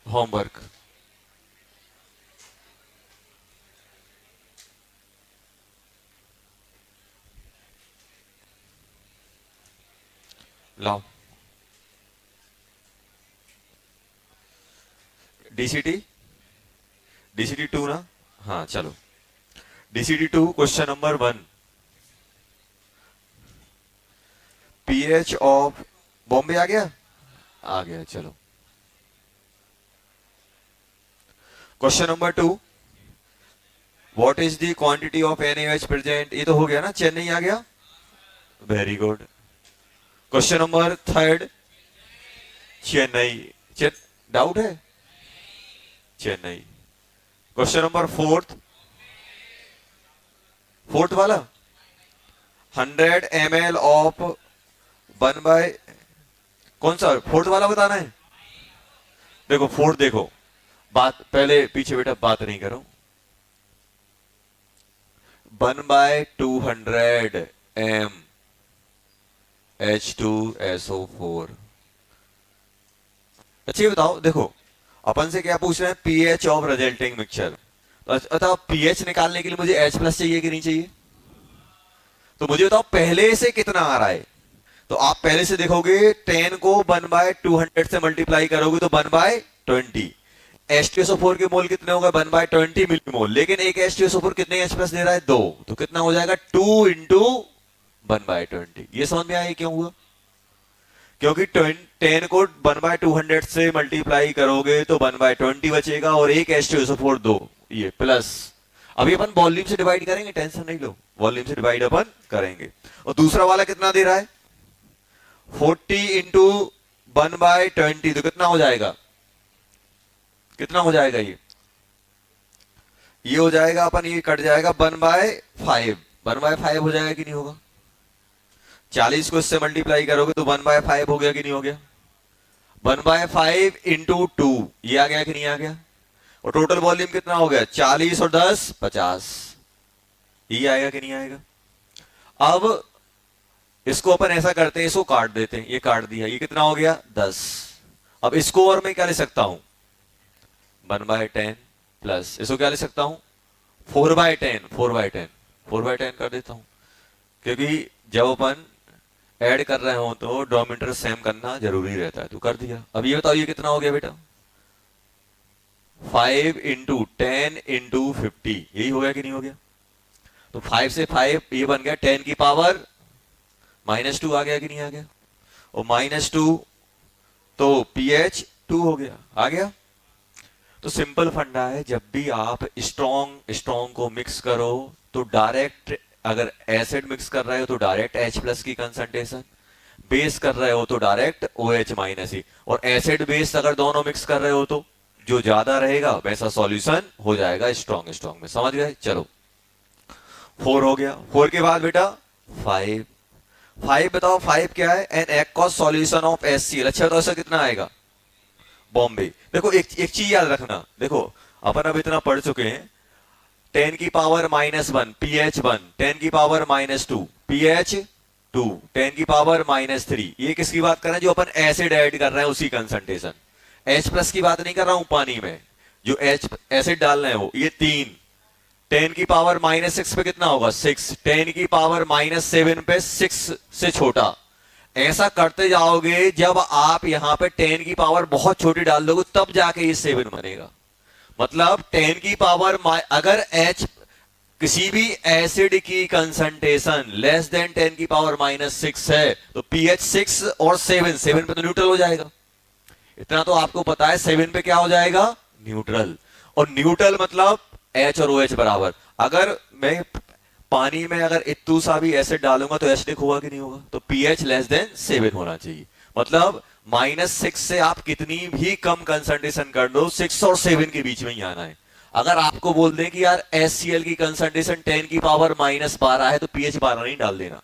Homework. लाओ। DCT, DCT to ना। हाँ चलो, DCT two question number one. PH of Bombay आ गया, आ गया चलो। Question number two, what is the quantity of NaOH प्रेजेंट। ये तो हो गया ना, चेन्नई आ गया, very good. Question number third, Chennai, doubt है, Chennai. Question number fourth, fourth वाला 100 ml ऑफ 1/, कौन सा फोर्थ वाला बताना है। देखो फोर्थ, देखो बात पहले पीछे बेटा बात नहीं करो। 1/200 H2SO4। अच्छा ये बताओ, देखो अपन से क्या पूछ रहे हैं, पीएच ऑफ रिजल्टिंग मिक्सचर। तो अच्छा पीएच निकालने के लिए मुझे H प्लस चाहिए कि नहीं चाहिए। तो मुझे बताओ पहले से कितना आ रहा है। तो आप पहले से देखोगे 10 को 1/200 से मल्टीप्लाई करोगे तो 1/20। H2SO4 के मोल कितने होगा, 1/20 मिली मोल। लेकिन एक H2SO4 कितने H प्लस दे रहा है, 2। तो कितना हो जाएगा, 2 इंटू 1/20। ये समझ में आया क्यों हुआ, क्योंकि 10 को 1/200 से मल्टीप्लाई करोगे तो 1/20 बचेगा, और एक H2SO4 2, ये प्लस। अभी अपन वॉल्यूम से डिवाइड करेंगे, टेंशन नहीं लो, वॉल्यूम से डिवाइड अपन करेंगे। और दूसरा वाला कितना दे रहा है, 40 इंटू 1/20, तो कितना हो जाएगा, कितना हो जाएगा ये हो जाएगा अपन, ये कट जाएगा 1/5। 1/5 हो जाएगा कि नहीं होगा। 40 को इससे मल्टीप्लाई करोगे तो 1/5 हो गया कि नहीं हो गया। 1/5 इंटू 2, ये आ गया कि नहीं आ गया। और टोटल वॉल्यूम कितना हो गया, 40 और 10 50। ये आएगा कि नहीं आएगा। अब इसको अपन ऐसा करते हैं, इसको काट देते हैं, ये काट दिया, ये कितना हो गया 10। अब इसको और मैं क्या ले सकता हूं, 1/10 प्लस इसको क्या ले सकता हूं, 4/10। 4/10, 4/10 कर देता हूं, क्योंकि जब अपन ऐड कर रहे हो तो डोमीटर सेम करना जरूरी रहता है। तो कर दिया। अब ये बताओ ये कितना हो गया बेटा, 5 इंटू 10 इंटू 50, यही हो गया कि नहीं हो गया। तो 5 से 5 ये बन गया 10 की पावर -2 आ गया कि नहीं आ गया। और -2 तो pH 2 हो गया, आ गया। तो सिंपल फंडा है, जब भी आप स्ट्रॉन्ग स्ट्रॉन्ग को मिक्स करो तो डायरेक्ट, अगर एसिड मिक्स कर रहे हो तो डायरेक्ट H प्लस की कंसंट्रेशन, बेस कर रहे हो तो डायरेक्ट OH माइनस ही, और एसिड बेस अगर दोनों मिक्स कर रहे हो तो जो ज्यादा रहेगा वैसा सॉल्यूशन हो जाएगा स्ट्रॉन्ग स्ट्रॉन्ग में। समझ गए, चलो 4 हो गया। 4 के बाद बेटा 5। 5 बताओ 5 क्या है, an aqueous solution of HCl। अच्छा तो ऐसा कितना आएगा, बॉम्बे। देखो एक चीज याद रखना, देखो अपन अब इतना पढ़ चुके हैं, 10 की पावर -1 pH 1, 10 की पावर -2 pH 2, 10 की पावर -3। ये किसकी बात कर रहे हैं, जो अपन एसिड ऐड कर रहे हैं उसी कंसंट्रेशन। H प्लस की बात नहीं कर रहा हूं पानी में, जो H एसिड डाल रहे हैं वो, ये 3। 10 की पावर -6 पे कितना होगा, 6। 10 की पावर -7 पे 6 से छोटा। ऐसा करते जाओगे, जब आप यहां पे 10 की पावर बहुत छोटी डाल दोगे तब जाके ये 7 बनेगा। मतलब 10 की पावर, अगर H किसी भी एसिड की कंसंट्रेशन लेस देन 10 की पावर -6 है तो pH 6 और 7, 7 पे तो न्यूट्रल हो जाएगा। इतना तो आपको पता है, 7 पे क्या हो जाएगा, न्यूट्रल। और न्यूट्रल मतलब H और OH बराबर। अगर मैं पानी में अगर इतू सा भी एसिड डालूंगा तो एसिडिक होगा कि नहीं होगा। तो pH लेस देन 7 होना चाहिए। मतलब -6 से आप कितनी भी कम कंसंट्रेशन कर दो, 6 और 7 के बीच में ही आना है। अगर आपको बोल दें कि यार HCl की कंसंट्रेशन 10 की पावर -12 है तो pH 12 नहीं डाल देना,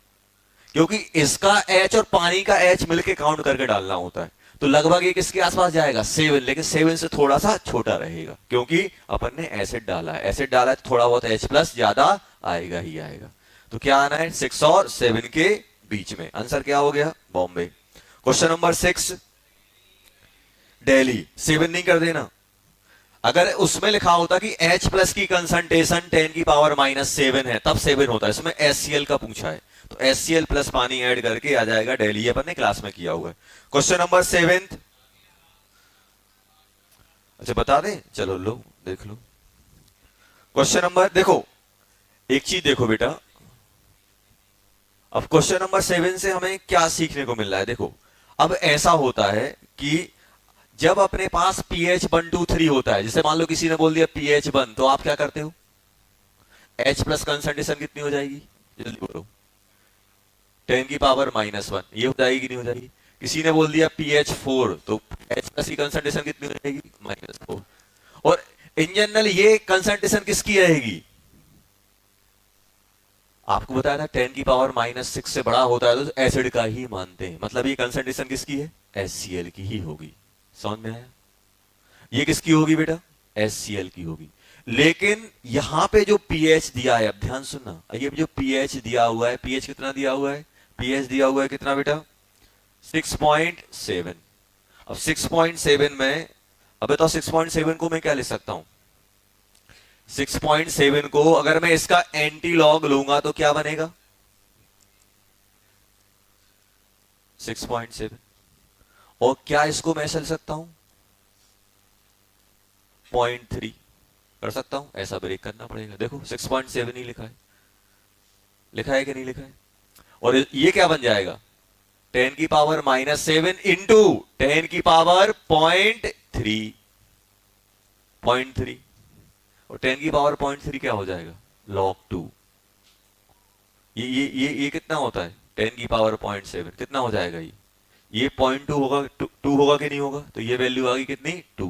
क्योंकि इसका H और पानी का H मिलके काउंट करके डालना होता है। तो लगभग ये किसके आसपास जाएगा, 7, लेकिन 7 से थोड़ा सा छोटा रहेगा, क्योंकि अपन ने एसिड डाला है। एसिड डाला है तो थोड़ा बहुत H प्लस ज्यादा आएगा ही आएगा। तो क्या आना है, 6 और 7 के बीच में। आंसर क्या हो गया, बॉम्बे। क्वेश्चन नंबर 6, डेली 7 नहीं कर देना। अगर उसमें लिखा होता कि H प्लस की कंसंट्रेशन 10 की पावर -7 है तब 7 होता है, इसमें HCl का पूछा है तो HCl प्लस पानी ऐड करके आ जाएगा डेली। ये अपन ने क्लास में किया हुआ है। क्वेश्चन नंबर 7, अच्छा बता दें, चलो लो देख लो। क्वेश्चन नंबर देखो, एक चीज देखो बेटा, अब क्वेश्चन नंबर 7 से हमें क्या सीखने को मिल रहा है। देखो अब ऐसा होता है कि जब अपने पास pH 1 2 3 होता है, जैसे मान लो किसी ने बोल दिया pH 1, तो आप क्या करते हो, H प्लस कंसंट्रेशन कितनी हो जाएगी, जल्दी बोलो, 10 की पावर -1, ये हो जाएगी कि नहीं हो जाएगी। किसी ने बोल दिया pH 4, तो H प्लस की कंसंट्रेशन कितनी हो जाएगी, -4। और इन जनरल ये कंसंट्रेशन किसकी रहेगी, आपको बताया था 10 की पावर -6 से बड़ा होता है तो एसिड का ही मानते हैं, मतलब ये कंसंट्रेशन किसकी है, HCl की ही होगी। समझ में आया, ये किसकी होगी बेटा, HCl की होगी। लेकिन यहां पे जो pH दिया है, अब ध्यान सुनना, ये जो pH दिया हुआ है, pH कितना दिया हुआ है, pH दिया हुआ है कितना बेटा, 6.7। अब 6.7 में, अब बताओ 6.7 को मैं क्या लिख सकता हूं, 6.7 को अगर मैं इसका एंटी लॉग लूंगा तो क्या बनेगा, 6.7। और क्या इसको मैं चल सकता हूं 0.3 कर सकता हूं, ऐसा ब्रेक करना पड़ेगा। देखो 6.7 ही लिखा है, लिखा है कि नहीं लिखा है। और ये क्या बन जाएगा, 10 की पावर -7 इंटू 10 की पावर 0.3, 0.3, और 10 की पावर 0.3 क्या हो जाएगा, log 2। ये कितना होता है, 10 की पावर 0.7 कितना हो जाएगा, ये 0.2 होगा, 2 होगा कि नहीं होगा, तो ये वैल्यू आ गई कितनी, 2।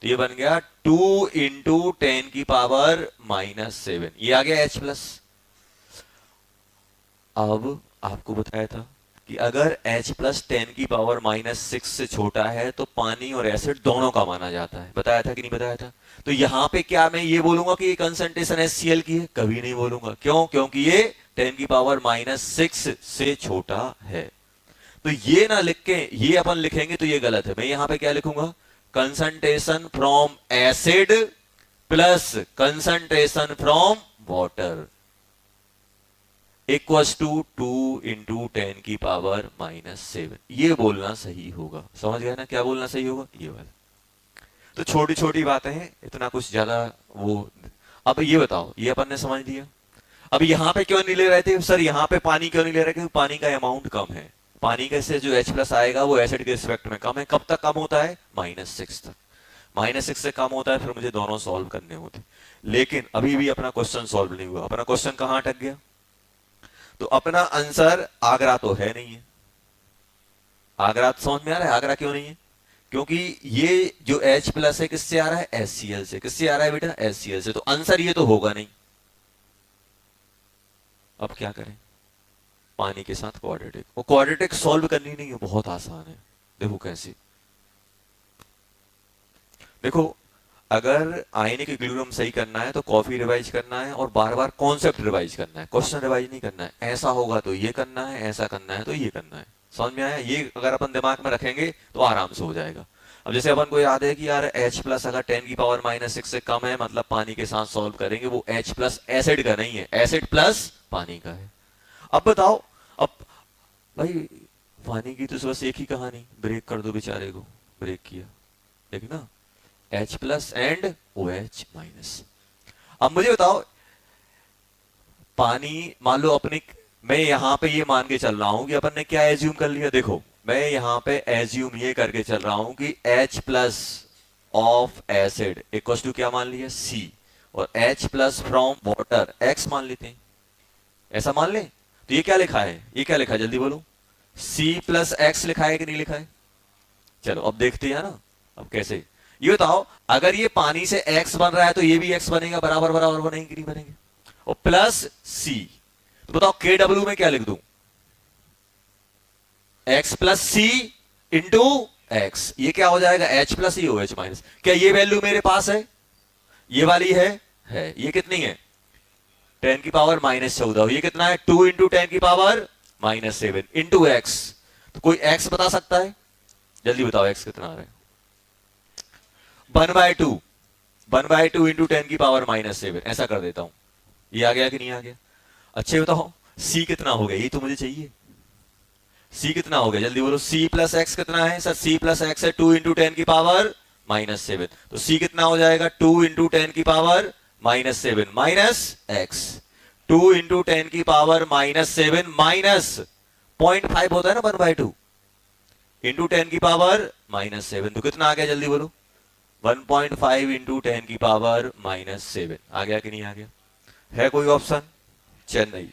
तो ये बन गया 2 इंटू 10 की पावर -7, ये आ गया H प्लस। अब आपको बताया था कि अगर H प्लस 10 की पावर -6 से छोटा है तो पानी और एसिड दोनों का माना जाता है, बताया था कि नहीं बताया था। तो यहां पे क्या मैं ये बोलूंगा कि ये कंसंट्रेशन HCl की है, कभी नहीं बोलूंगा, क्यों, क्योंकि ये 10 की पावर -6 से छोटा है। तो ये ना लिख के ये अपन लिखेंगे तो ये गलत है। मैं यहां पे क्या लिखूंगा, concentration from acid plus concentration from water equals to 2 into 10 की पावर -7, ये बोलना सही होगा। समझ गए ना क्या बोलना सही होगा, ये वाला। तो छोटी छोटी बातें हैं, इतना कुछ ज्यादा वो। अब ये बताओ, ये अपन ने समझ लिया। अब यहां पे क्यों नहीं ले रहे थे सर, यहां पे पानी क्यों नहीं ले रहे, क्योंकि पानी का अमाउंट कम है। पानी के से जो H प्लस आएगा वो एसिड के रिस्पेक्ट में कम है। कब तक कम होता है, -6 तक। -6 से कम होता है, फिर मुझे दोनों सॉल्व करने होते। लेकिन अभी भी अपना क्वेश्चन सॉल्व नहीं हुआ। अपना क्वेश्चन कहां अटक गया, तो अपना आंसर आगरा तो है नहीं है। आगरा समझ में आ रहा है, आगरा क्यों नहीं है, क्योंकि ये जो H प्लस है किससे आ रहा है, HCl से। किससे आ रहा है बेटा, HCl से, तो आंसर ये तो होगा नहीं। अब क्या करें, पानी के साथ क्वाड्रेटिक, वो क्वाड्रेटिक सॉल्व करनी नहीं है, बहुत आसान है। देखो कैसे, देखो अगर आयनिक इक्विलिब्रियम सही करना है तो कॉफी रिवाइज करना है और बार बार कॉन्सेप्ट रिवाइज करना है, क्वेश्चन रिवाइज नहीं करना है। ऐसा होगा तो ये करना है, ऐसा करना है तो ये करना है। समझ में आया, ये अगर अपन दिमाग में रखेंगे तो आराम से हो जाएगा। अब जैसे अपन को याद है कि यार H प्लस अगर 10 की पावर -6 से कम है, मतलब पानी के साथ सॉल्व करेंगे, वो H प्लस एसिड का नहीं है, एसिड प्लस पानी का है। अब बताओ, अब भाई पानी की तो बस एक ही कहानी, ब्रेक कर दो बेचारे को, ब्रेक किया, देखना ना, H plus and OH minus. अब मुझे बताओ, पानी मान लो अपने, मैं यहां पे ये मान के चल रहा हूं कि अपन ने क्या एज्यूम कर लिया, देखो मैं यहां पे एज्यूम ये करके चल रहा हूं कि H plus of acid equal to क्या मान लिया, C, और H plus from water X मान लेते हैं। ऐसा मान ले, तो ये क्या लिखा है, ये क्या लिखा है जल्दी बोलो, C प्लस X लिखा है कि नहीं लिखा है। चलो अब देखते हैं ना, अब कैसे, ये बताओ अगर ये पानी से X बन रहा है तो ये भी X बनेगा, बराबर बराबर बनेंगे कि नहीं बनेंगे, और प्लस C। तो बताओ KW में क्या लिख दूं, X plus C into X, ये क्या हो जाएगा, H प्लस ये OH माइनस। क्या ये वैल्यू मेरे पास है, ये वाली है, ये कितनी है, 10 की पावर -14, ये कितना है, 2 इंटू 10 की पावर -7 इंटू X। तो कोई X बता सकता है, जल्दी बताओ X कितना आ रहा है, 1/2, 1/2 इंटू 10⁻⁻7, ऐसा कर देता हूं। ये आ गया कि नहीं आ गया? अच्छे बताओ c कितना हो गया, ये तो मुझे चाहिए। c कितना हो गया जल्दी बोलो। c प्लस एक्स कितना है सर? c प्लस एक्स है 2 इंटू 10⁻⁻7, तो c कितना हो जाएगा? 2 into 10⁻⁻7 minus x, 2 into 10⁻⁻7 minus 0.5 होता है ना 1/2 इंटू 10⁻⁻7, तो कितना आ गया जल्दी बोलो? 1.5 इंटू 10⁻⁻7 आ गया कि नहीं आ गया? है कोई ऑप्शन? चेन्नई,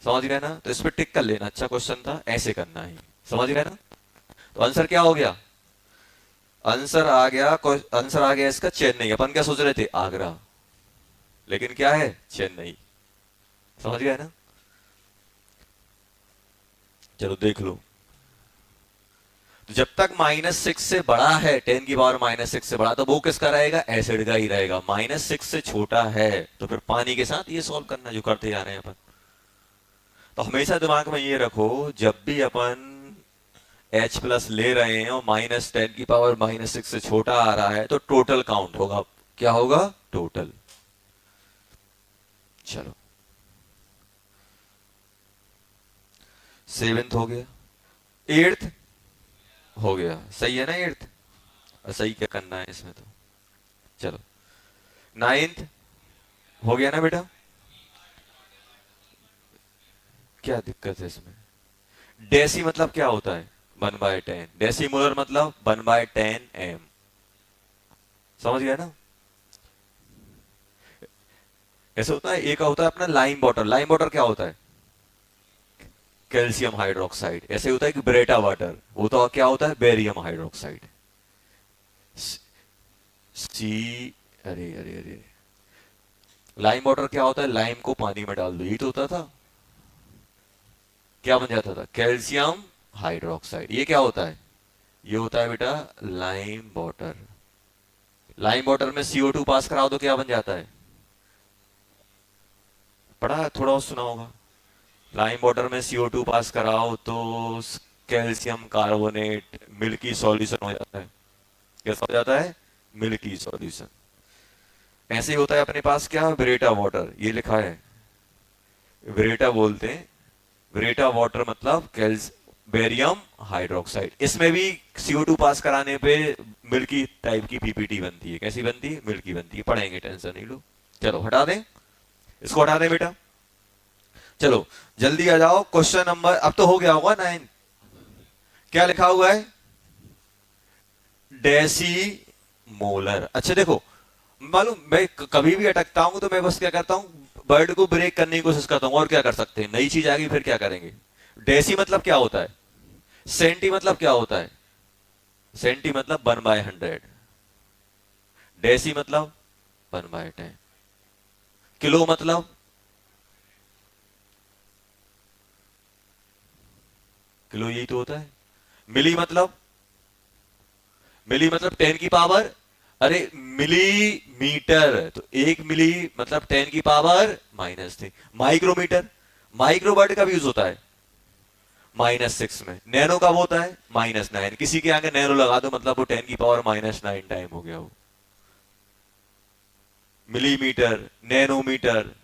समझ गए ना? तो इस पर टिक कर लेना, अच्छा क्वेश्चन था, ऐसे करना है, समझ गए ना? तो आंसर क्या हो गया? आंसर आ गया, आंसर आ गया इसका चेन्नई। अपन क्या सोच रहे थे? आगरा, लेकिन क्या है? चेन्नई, समझ गए ना? चलो देख लो, तो जब तक -6 से बड़ा है, 10⁻⁻6 से बड़ा, तो वो किसका रहेगा? एसिड का ही रहेगा। -6 से छोटा है तो फिर पानी के साथ ये सॉल्व करना जो करते जा रहे हैं अपन। तो हमेशा दिमाग में ये रखो, जब भी अपन H प्लस ले रहे हैं और -10⁻⁻6 से छोटा आ रहा है, तो टोटल काउंट होगा। क्या होगा? टोटल। चलो, 7th हो गया, 8th हो गया, सही है ना? 8th सही क्या करना है इसमें? तो चलो, 9th हो गया ना बेटा? क्या दिक्कत है इसमें? डेसी मतलब क्या होता है? 1/10। डेसीमोलर मतलब 1/10 m, समझ गया ना? ऐसे होता है। एक होता है अपना लाइम वाटर। लाइम वाटर क्या होता है? Calcium hydroxide. ऐसे होता है कि ब्रेटा वाटर, वो तो क्या होता है? Barium hydroxide. सी, अरे अरे अरे, लाइम वाटर क्या होता है? लाइम को पानी में डाल दो, यही तो होता था। क्या बन जाता था? Calcium hydroxide. ये क्या होता है? ये होता है बेटा लाइम वाटर। लाइम वाटर में CO2 पास कराओ तो क्या बन जाता है? पढ़ा है, थोड़ा और सुना होगा। लाइम वाटर में CO2 पास कराओ तो कैल्शियम कार्बोनेट मिल्की सॉल्यूशन हो जाता है। कैसा हो जाता है? Milky solution. ऐसे ही होता है अपने पास क्या? ब्रेटा वाटर, ये लिखा है, ब्रेटा बोलते हैं। ब्रेटा वाटर मतलब बेरियम हाइड्रोक्साइड। इसमें भी CO2 पास कराने पे मिल्की टाइप की पीपीटी बनती है। कैसी बनती है? मिल्की बनती है। पढ़ेंगे, टेंशन नहीं लो। चलो हटा दें, इसको हटा दें बेटा। चलो जल्दी आ जाओ, क्वेश्चन नंबर, अब तो हो गया होगा 9। क्या लिखा हुआ है? Deci molar. अच्छा देखो, मालूम मैं कभी भी अटकता हूं तो मैं बस क्या करता हूं? वर्ड को ब्रेक करने की कोशिश करता हूं। और क्या कर सकते हैं? नई चीज आ गई, फिर क्या करेंगे? डेसी मतलब क्या होता है? सेंटी मतलब क्या होता है? सेंटी मतलब 1/100। डेसी मतलब 1/10। किलो मतलब? किलो यही तो होता है। मिली मतलब? मिली मतलब 10 की पावर, अरे मिलीमीटर, तो 1 मिली मतलब 10⁻⁻3। माइक्रोमीटर, माइक्रो वर्ड का भी यूज होता है -6 में। नैनो का वो होता है -9। किसी के आगे नैनो लगा दो मतलब वो 10⁻⁹ टाइम हो गया वो। मिलीमीटर, नैनोमीटर,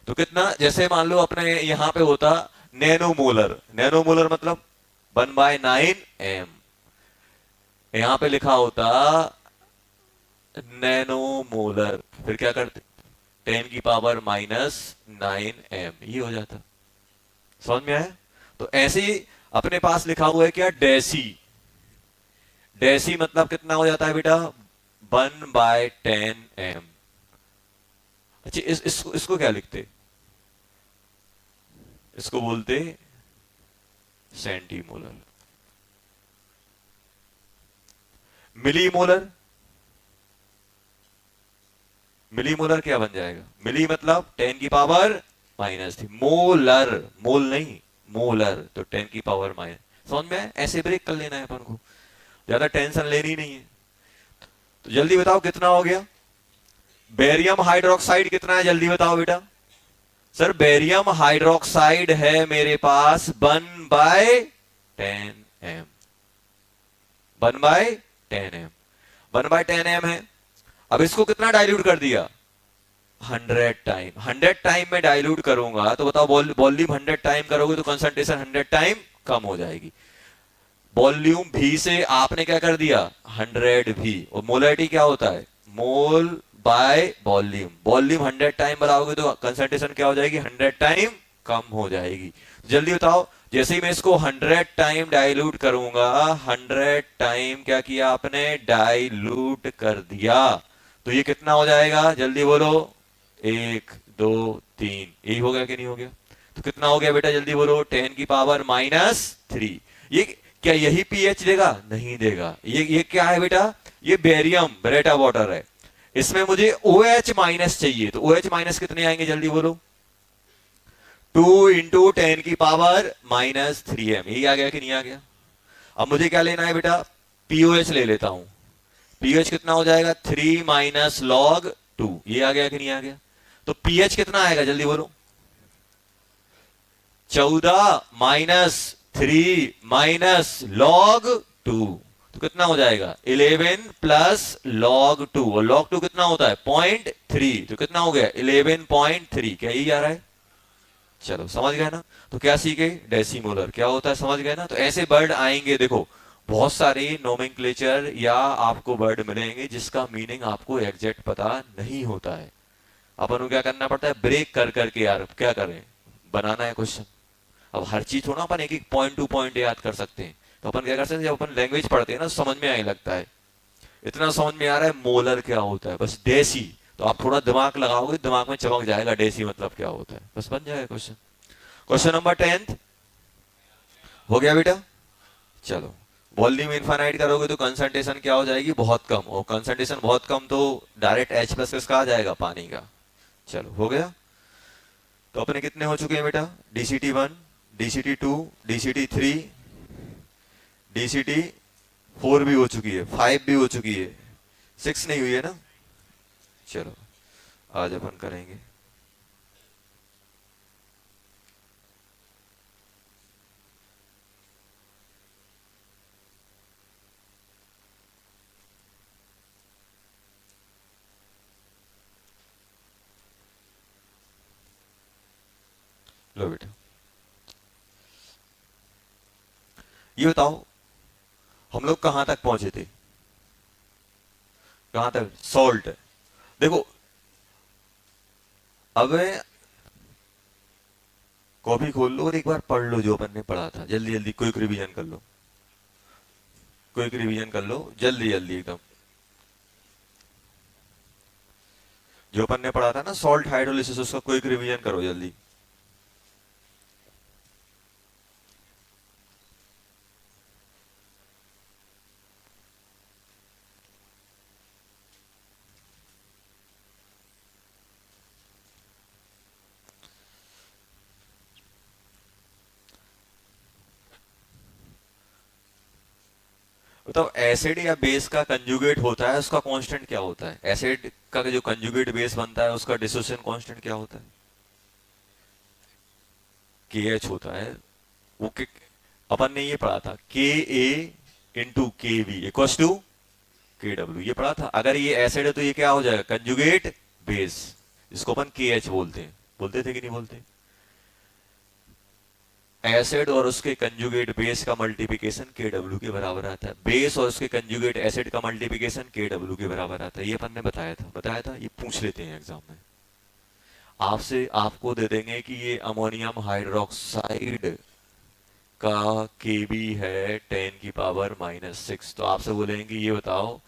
तो कितना? जैसे मान लो अपने यहां पे होता नैनोमोलर। नैनोमोलर मतलब 1/9 m। यहां पे लिखा होता नैनोमोलर, फिर क्या करते? 10⁻⁻9 m, ये हो जाता। समझ में आया? तो ऐसे ही अपने पास लिखा हुआ है क्या? डेसी। डेसी मतलब कितना हो जाता है बेटा? 1/10 m। अच्छा इसको क्या लिखते? इसको बोलते सेंटीमोलर। मिलीमोलर, मिलीमोलर क्या बन जाएगा? मिली मतलब 10⁻⁻3। मोलर, मोल नहीं, मोलर, तो 10⁻⁻। समझ में आया? ऐसे ब्रेक कर लेना है अपन को, ज्यादा टेंशन लेनी नहीं है। तो जल्दी बताओ कितना हो गया? बेरियम हाइड्रोक्साइड कितना है? जल्दी बताओ बेटा। सर बेरियम हाइड्रोक्साइड है मेरे पास 1/10 m। 1/10 m, 1/10 m है। अब इसको कितना डाइल्यूट कर दिया, 100 टाइम। 100 टाइम में डाइल्यूट करूंगा तो बताओ वॉल्यूम 100 टाइम करोगे तो कंसंट्रेशन 100 टाइम कम हो जाएगी। वॉल्यूम भी से आपने क्या कर दिया 100 भी, और मोलरिटी क्या होता है मोल बाय वॉल्यूम। वॉल्यूम 100 टाइम बढ़ाओगे तो कंसंट्रेशन क्या हो जाएगी 100 टाइम कम हो जाएगी। जल्दी बताओ, जैसे ही मैं इसको 100 टाइम डाइल्यूट करूंगा, 100 टाइम क्या किया आपने डाइल्यूट कर दिया, तो ये कितना हो जाएगा जल्दी बोलो, 1 2 3, यही हो गया कि नहीं हो गया। तो कितना हो गया बेटा जल्दी बोलो, 10⁻³ ये क्या यही पीएच देगा, नहीं देगा। ये क्या है बेटा, ये बेरियम ब्रेटा वाटर है, इसमें मुझे OH माइनस चाहिए, तो OH माइनस कितने आएंगे जल्दी बोलो, 2 × 10⁻³ यही आ गया कि नहीं आ गया। अब मुझे क्या लेना है बेटा, पीओएच ले लेता हूं। पीएच कितना हो जाएगा 3 - log2, ये आ गया कि नहीं आ गया। तो पीएच कितना आएगा जल्दी बोलो, 14 - 3 - log2, तो कितना हो जाएगा 11 + log2, और log2 कितना होता है 0.3, तो कितना हो गया 11.3, क्या यही आ रहा है। चलो समझ गए ना। तो क्या सीखे, डेसीमोलर क्या होता है समझ गए ना। तो ऐसे वर्ड आएंगे, देखो बहुत सारे नोमेनक्लेचर या आपको वर्ड मिलेंगे जिसका मीनिंग आपको एग्जैक्ट पता नहीं होता है। अपन को क्या करना पड़ता है, ब्रेक कर करके यार क्या करें, बनाना है क्वेश्चन। अब हर चीज थोड़ा अपन एक एक पॉइंट टू पॉइंट याद कर सकते हैं। तो अपन क्या कर सकते हैं, जब अपन लैंग्वेज पढ़ते हैं ना समझ में आने लगता है। इतना समझ में आ रहा है मोलर क्या होता है, बस डेसी, तो आप थोड़ा दिमाग लगाओगे दिमाग में चमक जाएगा डेसी मतलब क्या होता है, बस बन जाएगा क्वेश्चन। क्वेश्चन नंबर 10 हो गया बेटा। चलो, वॉल्यूम इनफाइनाइट करोगे तो कंसंट्रेशन क्या हो जाएगी बहुत कम, और कंसंट्रेशन बहुत कम तो डायरेक्ट H+ किसका आ जाएगा पानी का। चलो हो गया। तो अपने कितने हो चुके हैं बेटा, DCT1, DCT2, DCT3, DCT4 भी हो चुकी है, 5 भी हो चुकी है, 6 नहीं हुई है ना। चलो आज अपन करेंगे लो बेटा, ये बताओ हम लोग कहां तक पहुंचे थे, कहां तक सॉल्ट। देखो अब कॉपी खोल लो और एक बार पढ़ लो जो अपन ने पढ़ा था, जल्दी जल्दी क्विक रिवीजन कर लो, क्विक रिवीजन कर लो जल्दी जल्दी एकदम। जो अपन ने पढ़ा था ना सॉल्ट हाइड्रोलिसिस, उसका क्विक रिवीजन करो जल्दी। बताओ एसिड या बेस का कंजुगेट होता है उसका कांस्टेंट क्या होता है, एसिड का जो कंजुगेट बेस बनता है उसका डिसोसिएशन कांस्टेंट क्या होता है, KH होता है। वो अपन ने ये पढ़ा था Ka × KV = KW, ये पढ़ा था। अगर ये एसिड है तो ये क्या हो जाएगा कंजुगेट बेस, जिसको अपन KH बोलते हैं, बोलते थे कि नहीं बोलते। एसिड और उसके कंजुगेट बेस का मल्टीप्लिकेशन KW के बराबर आता है, बेस और उसके कंजुगेट एसिड का मल्टीप्लिकेशन KW के बराबर आता है। ये अपन ने बताया था, ये पूछ लेते हैं एग्जाम में आपसे, आपको दे देंगे कि ये अमोनियम हाइड्रोक्साइड का KB है 10⁻⁻⁶, तो आपसे बोलेंगे ये बताओ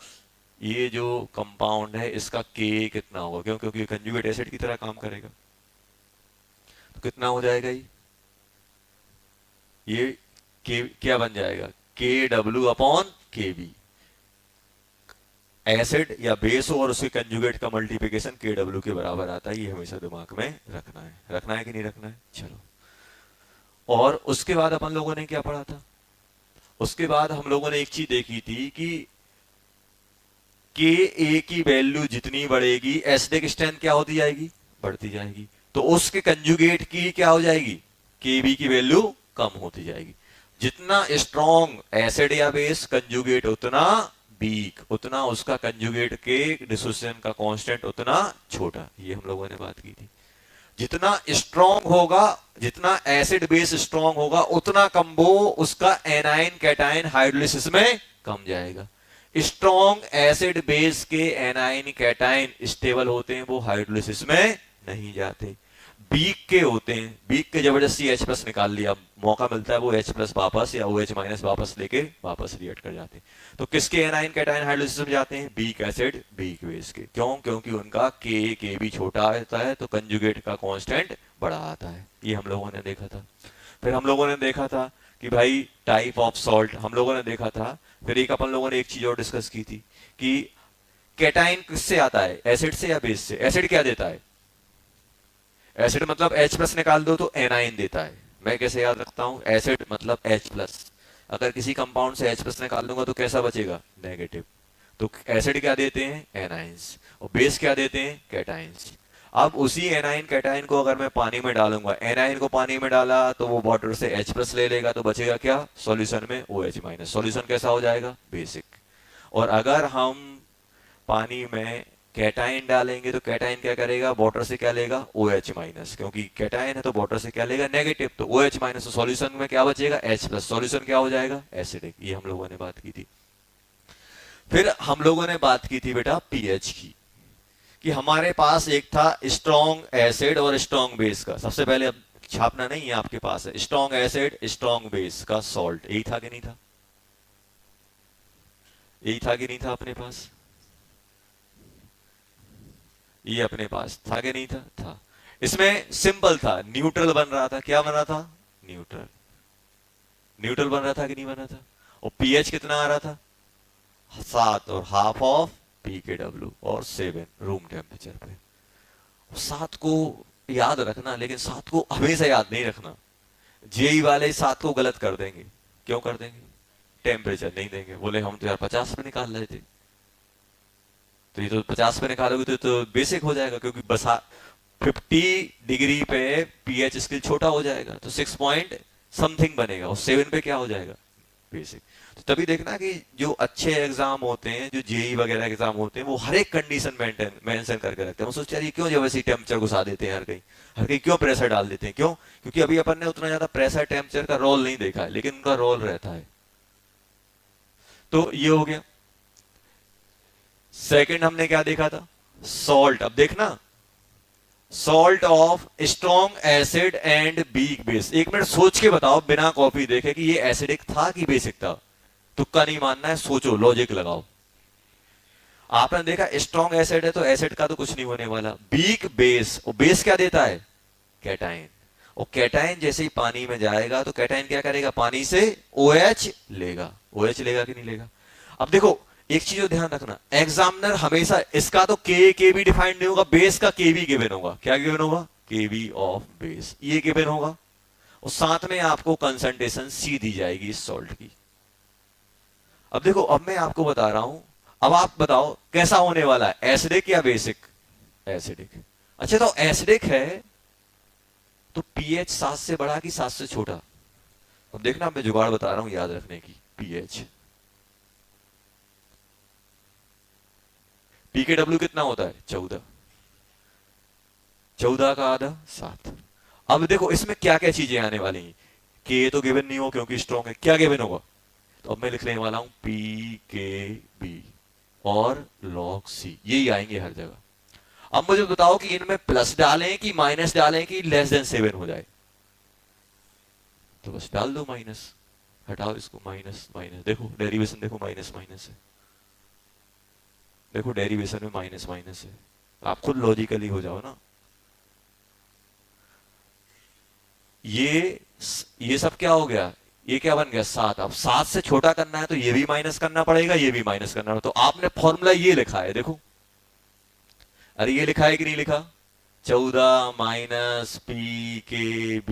ये जो कंपाउंड है इसका K कितना होगा, क्यों, क्योंकि कंजुगेट एसिड की तरह काम करेगा। तो कितना हो जाएगा ये क्या बन जाएगा KW/KB। एसिड या बेस हो और उसके कंजुगेट का मल्टीप्लिकेशन KW के बराबर आता है, ये हमेशा दिमाग में रखना है कि नहीं रखना है। चलो, और उसके बाद अपन लोगों ने क्या पढ़ा था, उसके बाद हम लोगों ने एक चीज देखी थी कि Ka की वैल्यू जितनी बढ़ेगी एसिडिक स्ट्रेंथ क्या होती जाएगी, बढ़ती जाएगी। तो उसके कंजुगेट की क्या हो जाएगी Kb की वैल्यू कम होती जाएगी। जितना स्ट्रॉन्ग एसिड या बेस कंजुगेट उतना वीक उतना उसका कंजुगेट के डिसोसिएशन का कांस्टेंट उतना छोटा। ये हम लोगों ने बात की थी। जितना स्ट्रांग होगा, जितना एसिड बेस स्ट्रांग होगा, उतना कम वो उसका एनाइन कैटाइन हाइड्रोलिसिस में कम जाएगा। स्ट्रांग एसिड बेस के एनाइन कैटाइन स्टेबल होते हैं, वो हाइड्रोलिसिस में नहीं जाते। वीक के होते हैं, वीक के जबरदस्ती H प्लस निकाल लिया, मौका मिलता है वो H प्लस वापस या OH माइनस वापस लेके वापस रिएक्ट कर जाते हैं। तो किसके एनाइन कैटाइन हाइड्रोलिसिस में जाते हैं? वीक एसिड वीक बेस के। क्यों? क्योंकि उनका के भी छोटा आता है, तो कंजुगेट का कांस्टेंट बड़ा आता है। ये हम लोगों ने देखा था। फिर हम लोगों ने देखा था कि भाई टाइप ऑफ सॉल्ट हम लोगों ने देखा था। फिर एक अपन लोगों ने एक चीज और डिस्कस की थी कि कैटाइन किससे आता है, एसिड से या बेस से? एसिड क्या देता है? एसिड मतलब H प्लस निकाल दो तो एनाइन देता है। मैं कैसे याद रखता हूं? एसिड मतलब H प्लस, अगर किसी कंपाउंड से H प्लस निकाल दूंगा तो कैसा बचेगा? नेगेटिव। तो एसिड क्या देते हैं? एनाइंस। और बेस क्या देते हैं? कैटाइंस। अब उसी एनाइन कैटाइन को अगर मैं पानी में डालूंगा, एनाइन को पानी में डाला तो वो वाटर से H प्लस ले लेगा, तो बचेगा क्या? सॉल्यूशन में OH माइनस। सॉल्यूशन कैसा हो जाएगा? बेसिक। और अगर हम पानी में कैटाइन डालेंगे तो कैटाइन क्या करेगा? वाटर से क्या लेगा? OH minus. क्योंकि कैटाइन है तो वाटर से क्या लेगा? नेगेटिव। तो OH माइनस। तो सॉल्यूशन में क्या बचेगा? H plus. सॉल्यूशन क्या हो जाएगा? एसिडिक। ये हम लोगों ने बात की थी। फिर हम लोगों ने बात की थी बेटा पीएच की, कि हमारे पास एक था स्ट्रॉन्ग एसिड और स्ट्रॉन्ग बेस का। सबसे पहले, अब छापना नहीं है, आपके पास है स्ट्रॉन्ग एसिड स्ट्रॉन्ग बेस का सॉल्ट। यही था कि नहीं था? यही था कि नहीं था अपने पास? ये अपने पास था कि नहीं था? था। इसमें सिंपल था, न्यूट्रल बन रहा था। क्या बन रहा था? न्यूट्रल। न्यूट्रल बन रहा था कि नहीं बन रहा था? और पीएच कितना आ रहा था? 7 और हाफ ऑफ pKw और 7 रूम टेम्परेचर पे। 7 को याद रखना, लेकिन 7 को हमेशा याद नहीं रखना। जेई वाले 7 को गलत कर देंगे। क्यों कर देंगे? टेम्परेचर नहीं देंगे, बोले हम तो यार 50 पे निकाल रहे थे। तो ये तो 50 पे निकालोगे तो बेसिक हो जाएगा, क्योंकि बस 50 डिग्री पे पीएच स्केल छोटा हो जाएगा, तो 6 पॉइंट समथिंग बनेगा, और 7 पे क्या हो जाएगा? बेसिक। तो तभी देखना कि जो अच्छे एग्जाम होते हैं, जो जेई वगैरह एग्जाम होते हैं, वो हर एक कंडीशन मेंशन करके रखते हैं। सोचते हैं क्यों जब ऐसी टेम्परेचर घुसा देते हैं हर कहीं क्यों प्रेशर डाल देते हैं? क्यों? क्योंकि अभी अपन ने उतना ज्यादा प्रेशर टेम्परेचर का रोल नहीं देखा है, लेकिन उनका रोल रहता है। तो ये हो गया। सेकंड हमने क्या देखा था? सॉल्ट। अब देखना, salt of strong acid and weak base. एक मिनट सोच के बताओ बिना कॉपी देखे कि ये एसिडिक था कि बेसिक था। तुक्का नहीं मानना है, सोचो, लॉजिक लगाओ। आपने देखा स्ट्रॉन्ग एसिड है तो एसिड का तो कुछ नहीं होने वाला। वीक बेस, और बेस क्या देता है? कैटाइन। और कैटाइन जैसे ही पानी में जाएगा तो कैटाइन क्या करेगा? पानी से OH लेगा। OH लेगा कि नहीं लेगा? अब देखो एक चीज को ध्यान रखना, एग्जामिनर हमेशा इसका तो के भी डिफाइंड नहीं होगा, बेस का के भी गिवन होगा। क्या गिवन होगा? के बी ऑफ बेस, ये गिवन होगा। और साथ में आपको कंसंट्रेशन सी दी जाएगी इस सॉल्ट की। अब देखो, अब मैं आपको बता रहा हूं, अब आप बताओ कैसा होने वाला है, एसिडिक या बेसिक? एसिडिक। अच्छा, तो एसिडिक है तो पीएच 7 से बड़ा कि 7 से छोटा? अब देखना, मैं जुगाड़ बता रहा हूं याद रखने की। पीएच, pKw कितना होता है? 14। 14 का आधा 7। अब देखो इसमें क्या क्या चीजें आने वाली हैं। के तो गिवन नहीं हो क्योंकि स्ट्रॉन्ग है। क्या गिवन होगा? तो अब मैं लिखने वाला हूं pKb और log C, यही आएंगे हर जगह। अब मुझे बताओ कि इनमें प्लस डालें कि माइनस डालें कि लेस देन 7 हो जाए? तो बस डाल दो माइनस, हटाओ इसको, माइनस माइनस। देखो डेरिवेशन, देखो माइनस माइनस है, देखो डेरिवेशन में माइनस माइनस है। आप खुद लॉजिकली हो जाओ ना। ये सब क्या हो गया? ये क्या बन गया? 7। अब 7 से छोटा करना है तो ये भी माइनस करना पड़ेगा, ये भी माइनस करना पड़ेगा। तो आपने फॉर्मूला ये लिखा है, देखो, अरे ये लिखा है कि नहीं लिखा? 14 minus pKb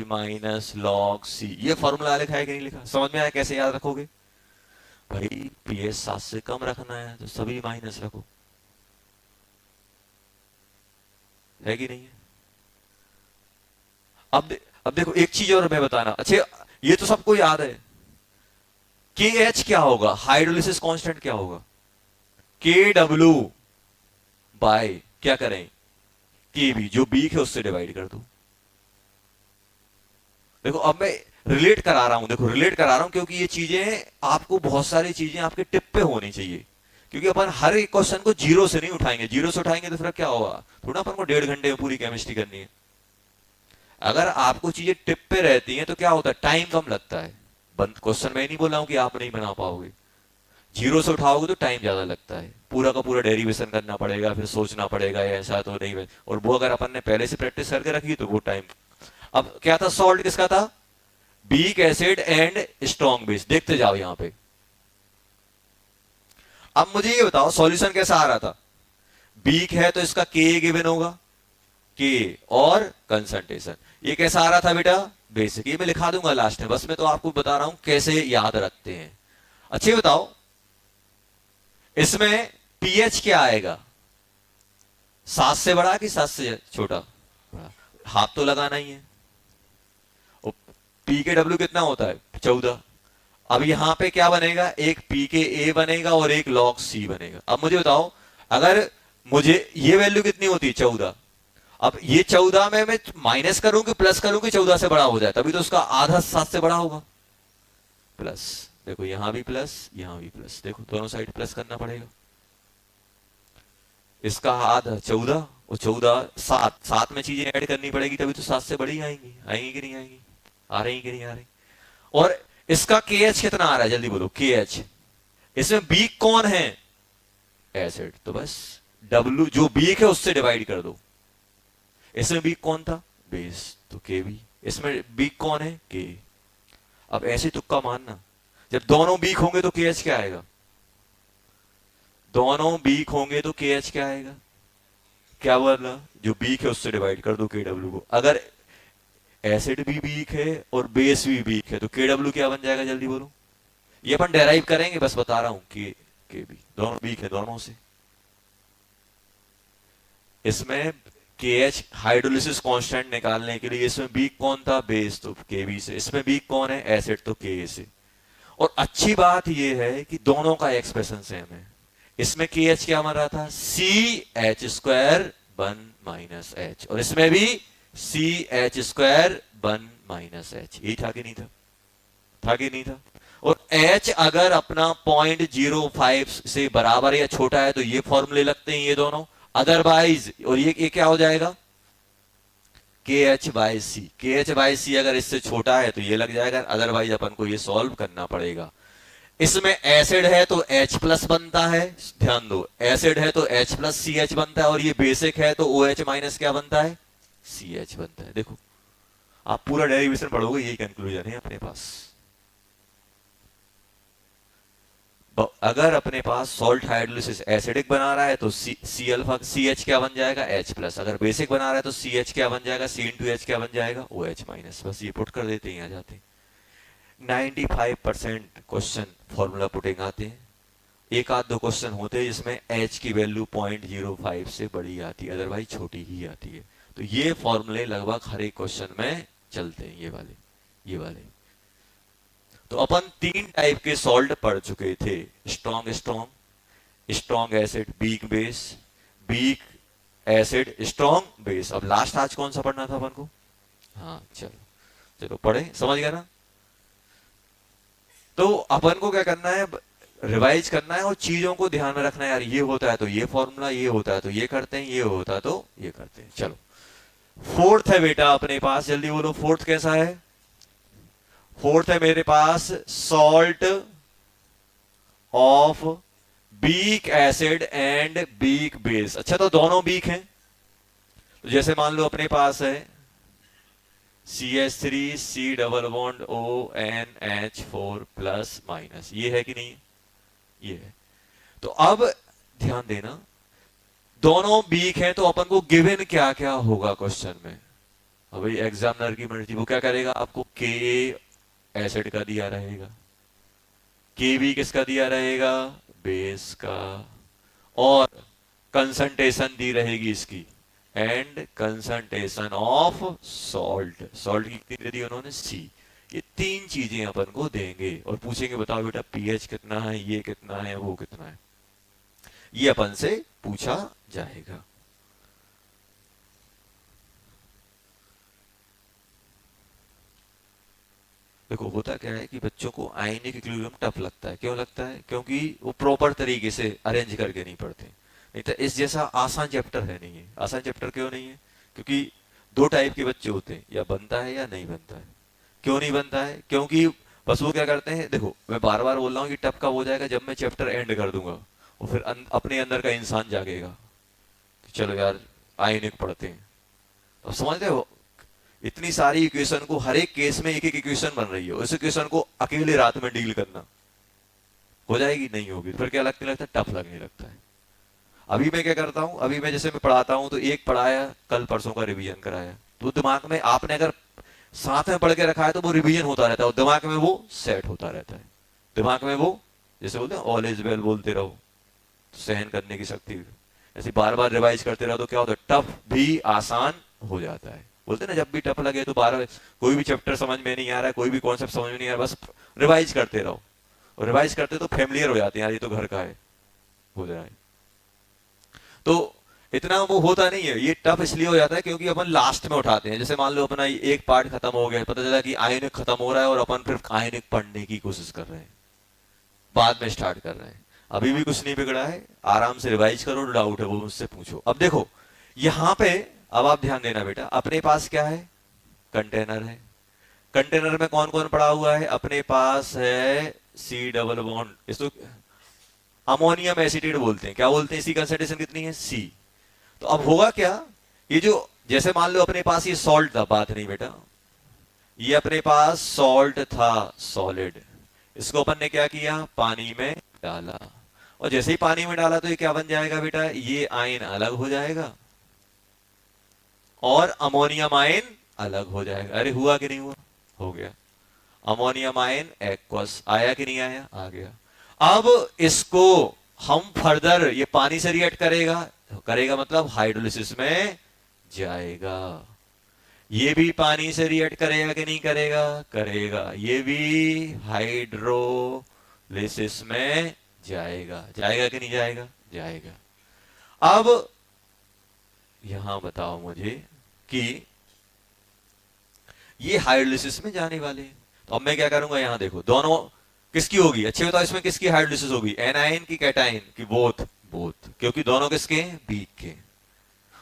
minus log C, ये फॉर्मूला लिखा है कि नहीं लिखा? समझ में आया कैसे याद रखोगे? भाई पीएच 7 से कम रखना है तो सभी माइनस रखो, है कि नहीं है? अब अब देखो एक चीज और मैं बताना। अच्छा, ये तो सबको याद है, के एच क्या होगा, हाइड्रोलिसिस कांस्टेंट क्या होगा, के डब्ल्यू बाय क्या करें, के बी, जो बी है उससे डिवाइड कर दो। देखो अब मैं रिलेट करा रहा हूं, देखो रिलेट करा रहा हूं क्योंकि ये चीजें आपको, बहुत सारी चीजें आपके टिप पे होनी चाहिए, क्योंकि अपन हर एक क्वेश्चन को जीरो से नहीं उठाएंगे, जीरो से उठाएंगे तो फिर क्या होगा, थोड़ा अपन को 1.5 घंटे में पूरी केमिस्ट्री करनी है। अगर आपको चीजें टिप पे रहती हैं तो क्या होता है, टाइम कम लगता है। बंद क्वेश्चन में नहीं बोल रहा हूं कि आप नहीं बना पाओगे, जीरो से उठाओगे तो टाइम ज्यादा लगता है, पूरा का पूरा डेरिवेशन करना पड़ेगा, फिर सोचना पड़ेगा ऐसा तो नहीं, और वो अगर अपन ने पहले से प्रैक्टिस करके रखी तो वो टाइम। अब क्या था, सॉल्ट किसका था, week acid and strong base. देखते जाओ यहां पे, अब मुझे ये बताओ सॉल्यूशन कैसा आ रहा था, वीक है तो इसका के गिवन होगा, के और कंसंट्रेशन, ये कैसा आ रहा था बेटा, बेसिक, ये मैं लिखा दूंगा लास्ट में, बस मैं तो आपको बता रहा हूं कैसे याद रखते हैं। अच्छे बताओ इसमें पीएच क्या आएगा, 7 से बड़ा कि 7 से छोटा, हाथ तो लगाना ही है। पी के डब्ल्यू कितना होता है, 14। अब यहां पे क्या बनेगा, एक पी के ए बनेगा और एक लॉग सी बनेगा। अब मुझे बताओ अगर मुझे ये वैल्यू कितनी होती है, 14, अब ये 14 में मैं माइनस करूं कि प्लस करूं कि 14 से बड़ा हो जाए, तभी तो उसका आधा 7 से बड़ा होगा, प्लस। देखो यहां भी प्लस, यहां भी प्लस, देखो दोनों साइड प्लस करना पड़ेगा। इसका आधा 14 और 14 7, 7 में चीजें ऐड करनी पड़ेगी, तभी तो 7 से बड़ी आएंगी, आएंगी कि नहीं आएंगी, आ रही कि नहीं आ रही। और इसका के एच कितना आ रहा है, जल्दी बोलो, के एच, इसमें बीक कौन है, एसिड, तो बस डब्ल्यू जो बीक है उससे डिवाइड कर दो। इसमें बीक कौन था, बेस, तो के बी। इसमें बीक कौन है, के। अब ऐसे तुक्का मानना, जब दोनों बीक होंगे तो के एच क्या आएगा, दोनों बीक होंगे तो के एच क्या आएगा, क्या बोला, जो बीक है उससे डिवाइड कर दो के डब्ल्यू को। अगर एसिड भी वीक है और बेस भी वीक है तो के डब्ल्यू क्या बन जाएगा, जल्दी बोलो। ये अपन डेराइव करेंगे, बस बता रहा हूं कि के बी, दोनों वीक है दोनों से। इसमें के एच हाइड्रोलिसिस कांस्टेंट निकालने के लिए, इसमें वीक कौन था, बेस, तो के बी से। इसमें वीक कौन है, एसिड, तो के ए से। और अच्छी बात यह है कि दोनों का एक्सप्रेशन सेम है। इसमें के एच क्या बन रहा था, सी एच स्क्वायर 1 - एच, और इसमें भी सी एच स्क्वायर 1 - एच। यही था कि नहीं था, था कि नहीं था। और एच अगर अपना 0.05 से बराबर या छोटा है तो ये फॉर्मूले लगते हैं ये दोनों, अदरवाइज, और ये क्या हो जाएगा, के एच बाय सी, के एच बाय सी अगर इससे छोटा है तो ये लग जाएगा, अदरवाइज अपन को ये सॉल्व करना पड़ेगा। इसमें एसिड है तो H प्लस बनता है, ध्यान दो, एसिड है तो H प्लस सी एच बनता है, और ये बेसिक है तो OH माइनस क्या बनता है, सी एच बनता है। देखो आप पूरा डेरिवेशन पढ़ोगे, यही कंक्लूजन है अपने पास। अगर अपने पास सॉल्ट हाइड्रोलिसिस एसिडिक बना रहा है तो सी अल्फा सी एच क्या बन जाएगा, H प्लस। अगर बेसिक बना रहा है तो सी एच क्या बन जाएगा, सी इंटू एच क्या बन जाएगा, OH माइनस। बस ये पुट कर देते हैं, आ जाते हैं। 95% क्वेश्चन फॉर्मूला पुटिंग आते हैं, एक आध दो क्वेश्चन होते हैं जिसमें H की वैल्यू 0.05 से बड़ी आती है, अदरवाइज छोटी ही आती है। तो ये फॉर्मूले लगभग हर एक क्वेश्चन में चलते हैं, ये वाले, ये वाले। तो अपन 3 टाइप के सॉल्ट पढ़ चुके थे, strong strong, strong acid, weak base, weak acid, strong base. अब लास्ट आज कौन सा पढ़ना था अपन को, हाँ चलो चलो पढ़े, समझ गया ना। तो अपन को क्या करना है, रिवाइज करना है और चीजों को ध्यान में रखना है, यार ये होता है तो ये फॉर्मूला, ये होता है तो ये करते हैं, ये होता है तो ये करते हैं। चलो फोर्थ है बेटा अपने पास, जल्दी बोलो फोर्थ कैसा है। फोर्थ है मेरे पास salt of weak acid and weak base. अच्छा तो दोनों वीक हैं, तो जैसे मान लो अपने पास है CH3 C double bond ONH4 plus minus, ये है कि नहीं, ये है। तो अब ध्यान देना, दोनों वीक हैं तो अपन को गिवन क्या क्या होगा क्वेश्चन में। अब भाई एग्जामिनर की मर्जी, वो क्या करेगा, आपको के एसिड का दिया रहेगा, के बी किसका दिया रहेगा, बेस का, और कंसंट्रेशन दी रहेगी इसकी, and concentration of salt, salt की कितनी दे दी उन्होंने, C। ये तीन चीजें अपन को देंगे और पूछेंगे बताओ बेटा पीएच कितना है, ये कितना है, वो कितना है, ये अपन से पूछा जाएगा। देखो होता क्या है कि बच्चों को आयनिक इक्विलिब्रियम टफ लगता है। क्यों लगता है? क्योंकि वो प्रॉपर तरीके से अरेंज करके नहीं पढ़ते। नहीं तो इस जैसा आसान चैप्टर है नहीं है। आसान चैप्टर क्यों नहीं है? क्योंकि दो टाइप के बच्चे होते हैं, या बनता है या नहीं बनता है। क्यों नहीं बनता है? क्योंकि बस वो क्या करते हैं, देखो मैं बार बार बोल रहा हूँ कि टफ कब हो जाएगा, जब मैं चैप्टर एंड कर दूंगा और फिर अपने अंदर का इंसान जागेगा कि चलो यार आयनिक पढ़ते हैं। तो समझते हो, इतनी सारी इक्वेशन को हर एक केस में एक एक इक्वेशन बन रही है, उस इक्वेशन को अकेले रात में डील करना हो जाएगी? नहीं होगी। फिर क्या लगने लगता है? टफ लगने लगता है। अभी मैं क्या करता हूं, अभी मैं जैसे मैं पढ़ाता हूं तो एक पढ़ाया, कल परसों का रिवीजन कराया, तो दिमाग में आपने अगर साथ में पढ़ के रखा है तो वो रिवीजन होता रहता है और दिमाग में वो सेट होता रहता है। दिमाग में वो, जैसे बोलते हैं ऑल इज वेल बोलते रहो तो सहन करने की शक्ति, ऐसे बार बार रिवाइज करते रहो तो क्या होता है, टफ भी आसान हो जाता है। बोलते हैं ना, जब भी टफ लगे तो बार कोई भी चैप्टर समझ में नहीं आ रहा है, कोई भी कॉन्सेप्ट समझ में नहीं आ रहा, बस रिवाइज करते रहो। और रिवाइज करते तो फेमिलियर हो जाते हैं, यार ये तो घर का है, हो जाए। तो इतना वो होता नहीं है। ये टफ इसलिए हो जाता है क्योंकि अपन लास्ट में उठाते हैं। जैसे मान लो अपना एक पार्ट खत्म हो गया, पता चला कि आयनिक खत्म हो रहा है और अपन फिर आयनिक पढ़ने की कोशिश कर रहे हैं, बाद में स्टार्ट कर रहे हैं। अभी भी कुछ नहीं बिगड़ा है, आराम से रिवाइज करो, डाउट है वो मुझसे पूछो। अब देखो यहां पे, अब आप ध्यान देना बेटा, अपने पास क्या है? कंटेनर है। कंटेनर में कौन कौन पड़ा हुआ है? अपने पास है सी डबल बॉन्ड, इसको अमोनियम एसिटेट बोलते हैं। क्या बोलते हैं? इसी कंसंट्रेशन कितनी है? सी। तो अब होगा क्या, ये जो, जैसे मान लो अपने पास ये सॉल्ट था, बात नहीं बेटा, ये अपने पास सॉल्ट था सॉलिड, इसको अपन ने क्या किया? पानी में डाला। और जैसे ही पानी में डाला तो ये क्या बन जाएगा बेटा? ये आयन अलग हो जाएगा और अमोनियम आयन अलग हो जाएगा। अरे हुआ कि नहीं हुआ? हो गया। अमोनियम आयन एक्वस आया कि नहीं आया? आ गया। अब इसको हम फर्दर, ये पानी से रिएक्ट करेगा, करेगा मतलब हाइड्रोलिसिस में जाएगा। ये भी पानी से रिएक्ट करेगा कि नहीं करेगा? करेगा। ये भी हाइड्रोलिसिस में जाएगा। जाएगा कि नहीं जाएगा? जाएगा। अब यहां बताओ मुझे कि ये हाइड्रोलिसिस में जाने वाले हैं, तो अब मैं क्या करूंगा, यहां देखो दोनों किसकी होगी? अच्छे बताओ, इसमें किसकी हाइड्रोलिसिस होगी? एनायन की कैटायन की? बोथ। बोथ, क्योंकि दोनों किसके हैं? बीक के।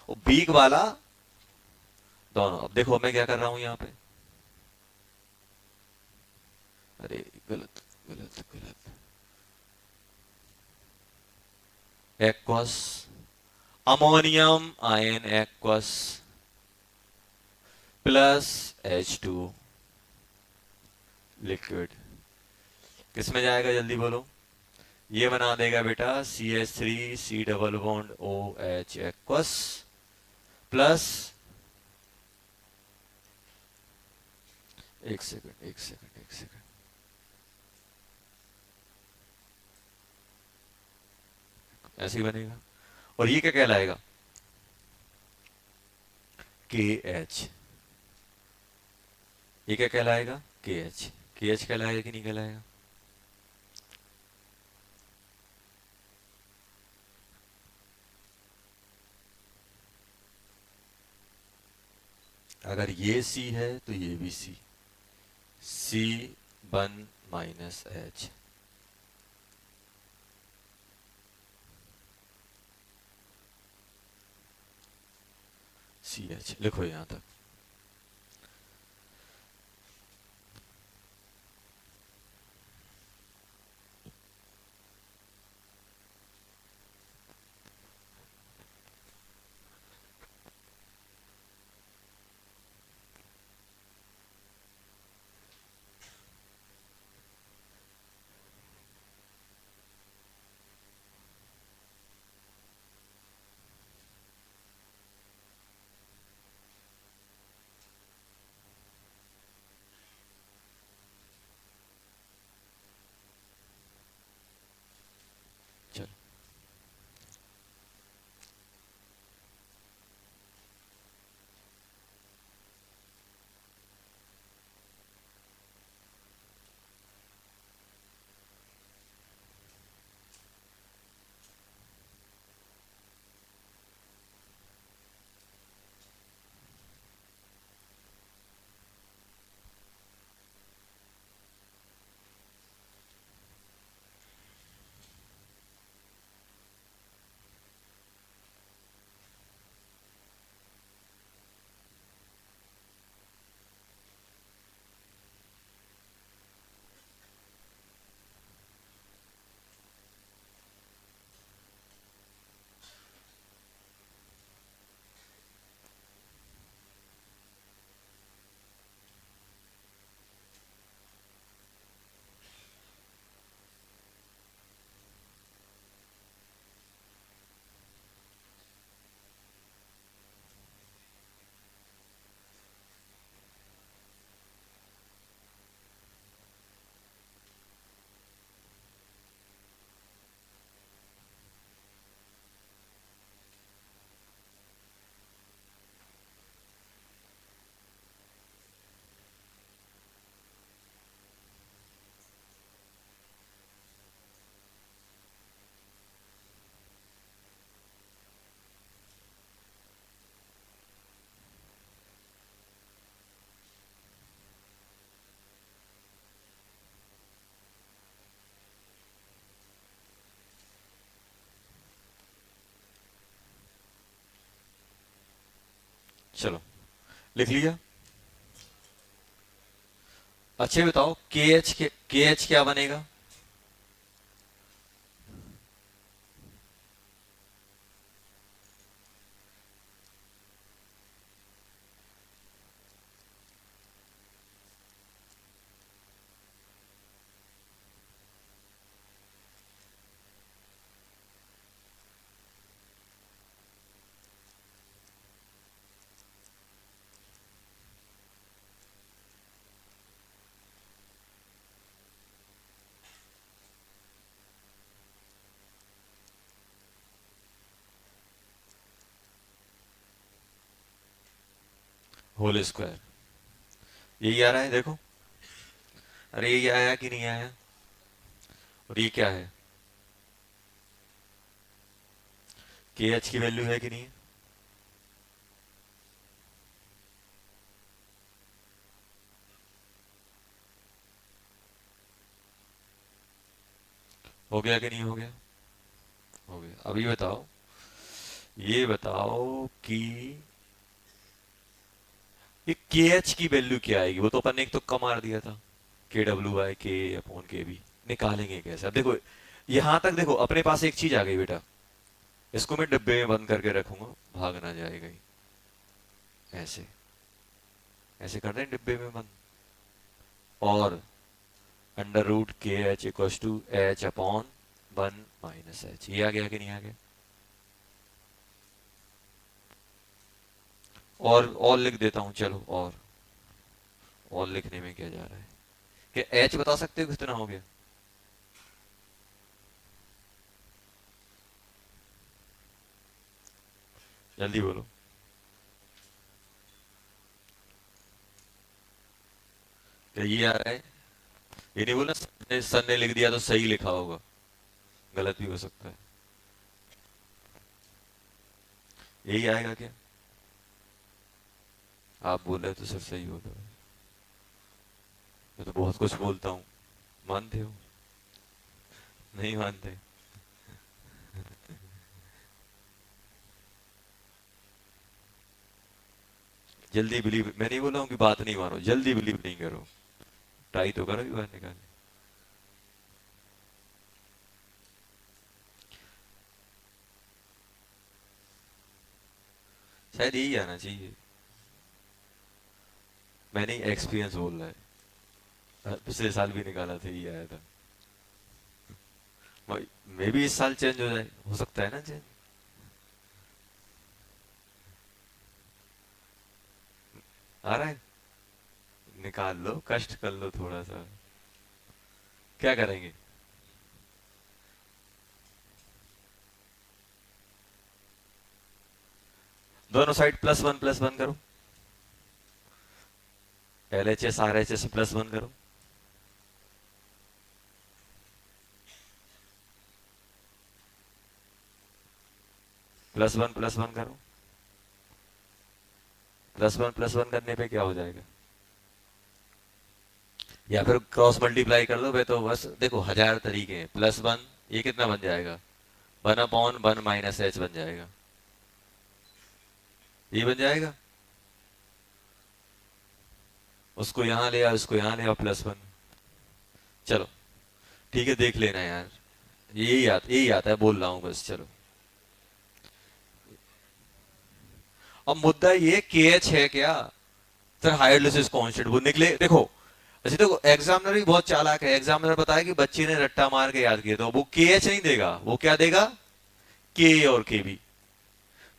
और बीक वाला दोनों। अब देखो मैं क्या कर रहा हूं यहां पे, अरे गलत गलत गलत, aqueous, ammonium ion aqueous plus H2 liquid, किसमें जाएगा जल्दी बोलो? ये बना देगा बेटा CH3 C double bond OH aqueous plus, एक सेकंड एक सेकंड एक सेकंड, ऐसे ही बनेगा। और ये क्या कहलाएगा? KH। ये क्या कहलाएगा? KH। KH कहलाएगा कि नहीं कहलाएगा? अगर ये C है तो ये भी C, C1 minus H। CH लिखो यहां तक। चलो लिख लिया। अच्छे बताओ के एच क्या बनेगा? Whole square. यही आ रहा है देखो। अरे ये आया कि नहीं आया? और ये क्या है? के एच की वैल्यू है कि नहीं है? हो गया कि नहीं हो गया? हो गया। अब ये बताओ कि ये के एच की वैल्यू क्या आएगी? वो तो अपन ने एक तुक्का मार दिया था, के डब्ल्यू बाई के अपॉन के बी। निकालेंगे कैसे? अब देखो यहां तक देखो, अपने पास एक चीज आ गई बेटा। इसको मैं डिब्बे में बंद करके रखूंगा, भाग ना जाएगा ही। ऐसे ऐसे कर दें डिब्बे में बंद। और under root K H equal to H upon 1 - H. ये आ गया कि नहीं आ गया? और लिख देता हूं चलो। और लिखने में क्या जा रहा है? कि एच बता सकते हो कितना हो गया? जल्दी बोलो। क्या ये आ रहा है? ये नहीं बोला सर ने लिख दिया तो सही लिखा होगा, गलत भी हो सकता है। यही आएगा क्या? आप बोल रहे हो तो सिर्फ सही बोल रहे हो। मैं तो बहुत कुछ बोलता हूँ। मानते हो? नहीं मानते? जल्दी बिलीव, मैं नहीं बोला हूँ कि बात नहीं मानो, जल्दी बिलीव नहीं करो। ट्राई तो करो बाहर निकालने। शायद यही आना चाहिए। मैंने एक्सपीरियंस बोल रहा है, पिछले साल भी निकाला था, यही आया था। मे भी इस साल चेंज हो जाए, हो सकता है ना चेंज। आ रहा है? निकाल लो, कष्ट कर लो थोड़ा सा। क्या करेंगे? दोनों साइड प्लस वन करो। L H S R H S +1 करो। प्लस वन करो। प्लस वन करने पे क्या हो जाएगा? या फिर क्रॉस मल्टीप्लाई कर लो। वे तो बस देखो 1000 तरीके हैं। +1, ये कितना बन जाएगा? 1/1 - एच बन जाएगा। ये बन जाएगा। उसको यहां ले आओ, इसको यहां ले आओ, +1। चलो ठीक है, देख लेना यार। यही आता है, बोल रहा हूँ बस। चलो अब मुद्दा ये के एच है क्या? सर हायर लिसिस कांस्टेंट वो निकले देखो। अच्छा देखो, एग्जामिनर भी बहुत चालाक है। एग्जामिनर बताया कि बच्चे ने रट्टा मार के याद किया, तो वो के एच नहीं देगा। वो क्या देगा? के और के बी।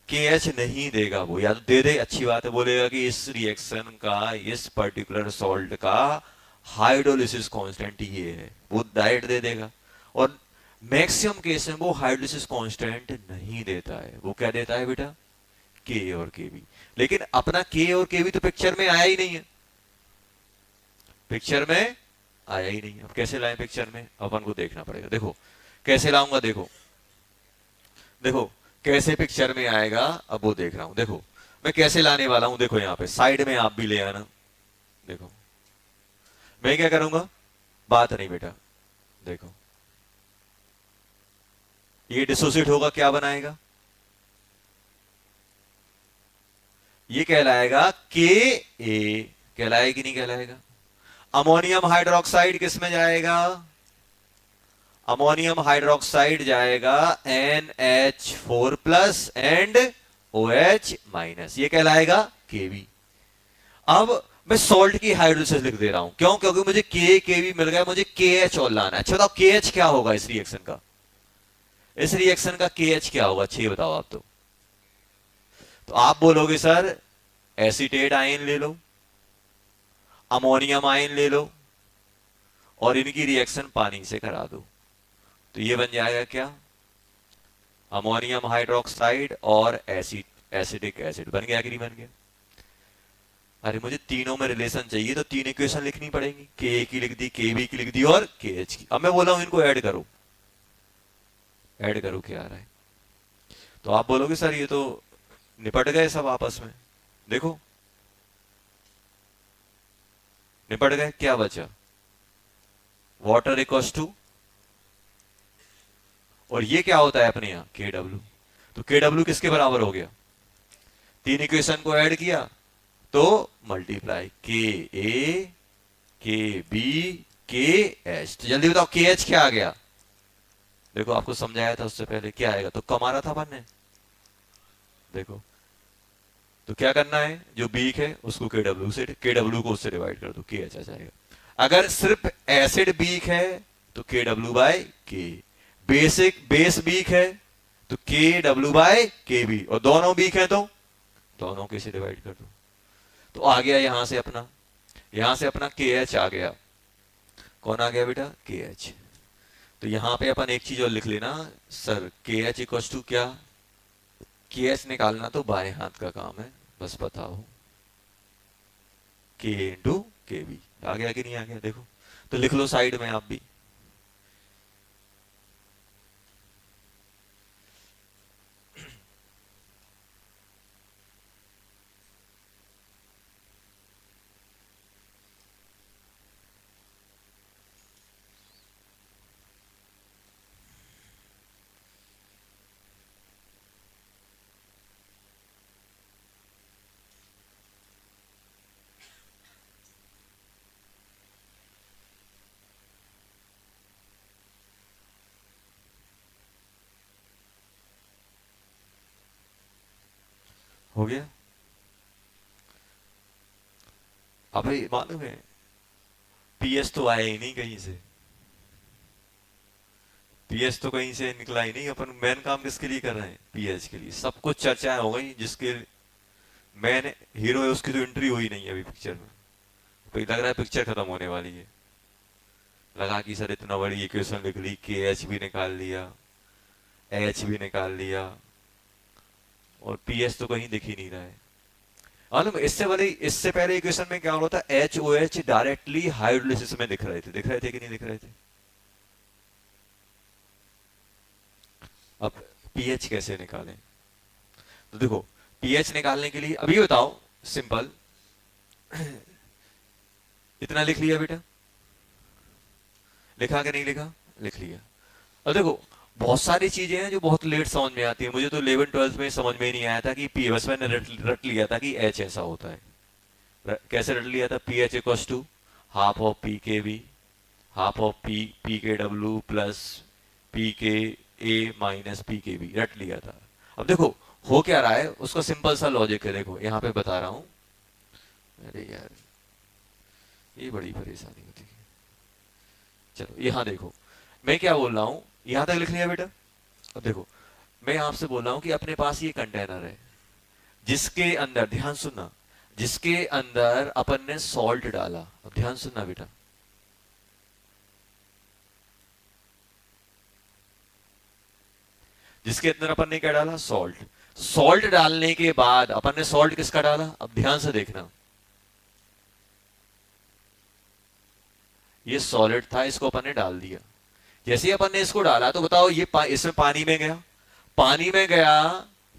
के एच नहीं देगा वो, या तो दे दे अच्छी बात है, बोलेगा कि इस रिएक्शन का, इस पर्टिकुलर सॉल्ट का हाइड्रोलिसिस कांस्टेंट ये है, वो डायरेक्ट दे देगा। और मैक्सिमम केस में वो हाइड्रोलिसिस कांस्टेंट नहीं देता है। वो क्या देता है बेटा? के और के बी। लेकिन अपना के और के बी तो पिक्चर में आया ही नहीं है। पिक्चर में आया ही नहीं। अब कैसे लाएं पिक्चर में? अपन को देखना पड़ेगा। देखो कैसे लाऊंगा। देखो देखो कैसे पिक्चर में आएगा, अब वो देख रहा हूं। देखो मैं कैसे लाने वाला हूं। देखो यहाँ पे साइड में आप भी ले आना। देखो मैं क्या करूंगा, बात नहीं बेटा। देखो ये डिसोसिएट होगा, क्या बनाएगा? ये कहलाएगा के ए, कहलाएगा कि नहीं कहलाएगा? अमोनियम हाइड्रोक्साइड किस में जाएगा? अमोनियम हाइड्रोक्साइड जाएगा NH4 plus and OH minus, ये कहलाएगा Kb। अब मैं सॉल्ट की हाइड्रोलिसिस लिख दे रहा हूं, क्यों? क्योंकि मुझे Kb मिल गया, मुझे KH और लाना है। अच्छा बताओ KH क्या होगा इस रिएक्शन का? इस रिएक्शन का KH क्या होगा? अच्छी बताओ आप। तो आप बोलोगे सर एसीटेट आयन ले लो, अमोनियम आयन ले लो और इनकी रिएक्शन पानी से करा दो, तो ये बन जाएगा क्या? अमोनियम हाइड्रोक्साइड और एसिडिक एसिड। बन गया कि नहीं बन गया? अरे मुझे तीनों में रिलेशन चाहिए, तो तीन इक्वेशन लिखनी पड़ेगी, के की लिख दी, के बी की लिख दी और के एच की। अब मैं बोला हूं इनको ऐड करो, ऐड करो क्या आ रहा है? तो आप बोलोगे सर ये तो निपट गए सब आपस में। देखो निपट गए, क्या बचा? वाटर इक्वल्स टू, और ये क्या होता है अपने यहां? के डब्ल्यू। तो के डब्ल्यू किसके बराबर हो गया? तीन इक्वेशन को ऐड किया तो मल्टीप्लाई के ए के बी के एच। तो जल्दी बताओ के एच क्या आ गया? देखो आपको समझाया था उससे पहले, क्या आएगा? तो कम आ रहा था अपन ने, देखो। तो क्या करना है, जो बीक है उसको के डब्ल्यू को उससे डिवाइड कर दो, के एच आ जाएगा। अगर सिर्फ एसिड बीक है तो के डब्ल्यू बाय के, बेस बीक है तो के डब्ल्यू बाय के बी, और दोनों बीक है तो दोनों के से डिवाइड कर दो। तो आ गया यहां से अपना के एच आ गया। कौन आ गया बेटा? के एच। तो यहां पे अपन एक चीज और लिख लेना सर, के एच इक्वल टू क्या? के एच निकालना तो बाएं हाथ का काम है, बस बताओ के इंटू के बी। आ गया कि नहीं आ गया? देखो तो लिख लो साइड में आप भी। हो गया? अबे मालूम है पीएच तो आया ही नहीं कहीं से, पीएच तो कहीं से निकला ही नहीं। अपन मेन काम किसके लिए कर रहे हैं? पीएच के लिए। सब कुछ चर्चाएं हो गई, जिसके मेन हीरो है उसकी तो एंट्री हुई नहीं है अभी पिक्चर में। तो लग रहा है पिक्चर खत्म होने वाली है। लगा कि सर इतना बड़ी इक्वेशन लिख ली, के एच भी निकाल लिया, एच भी निकाल लिया, और पीएच तो कहीं दिख ही नहीं रहा है। मालूम इससे पहले इक्वेशन में क्या होता था? H O H directly hydrolysis में दिख रहे थे कि नहीं दिख रहे थे? अब पीएच कैसे निकालें? तो देखो पीएच निकालने के लिए अभी बताओ, सिंपल। इतना लिख लिया बेटा? लिखा कि नहीं लिखा? लिख लिया। अब देखो बहुत सारी चीजें हैं जो बहुत लेट समझ में आती है। मुझे तो 11th-12th में समझ में ही नहीं आया था कि पी, बस मैंने रट लिया था कि एच ऐसा होता है। कैसे रट लिया था? P H equal to half of P K B, half of P K W plus P K A minus P K B, रट लिया था। अब देखो हो क्या रहा है, उसका सिंपल सा लॉजिक है, देखो यहां पे बता रहा हूं। अरे यार ये बड़ी परेशानी होती है। चलो यहां देखो मैं क्या बोल रहा हूं, यहां तक लिख लिया बेटा? अब देखो मैं आपसे बोल रहा हूं कि अपने पास ये कंटेनर है जिसके अंदर, ध्यान सुनना, जिसके अंदर अपन ने सॉल्ट डाला। अब ध्यान सुनना बेटा, जिसके अंदर अपन ने क्या डाला? सॉल्ट। सॉल्ट डालने के बाद अपन ने सॉल्ट किसका डाला? अब ध्यान से देखना, ये सॉलिड था, इसको अपन ने डाल दिया। जैसे ही अपन ने इसको डाला तो बताओ ये इसमें पानी में गया, पानी में गया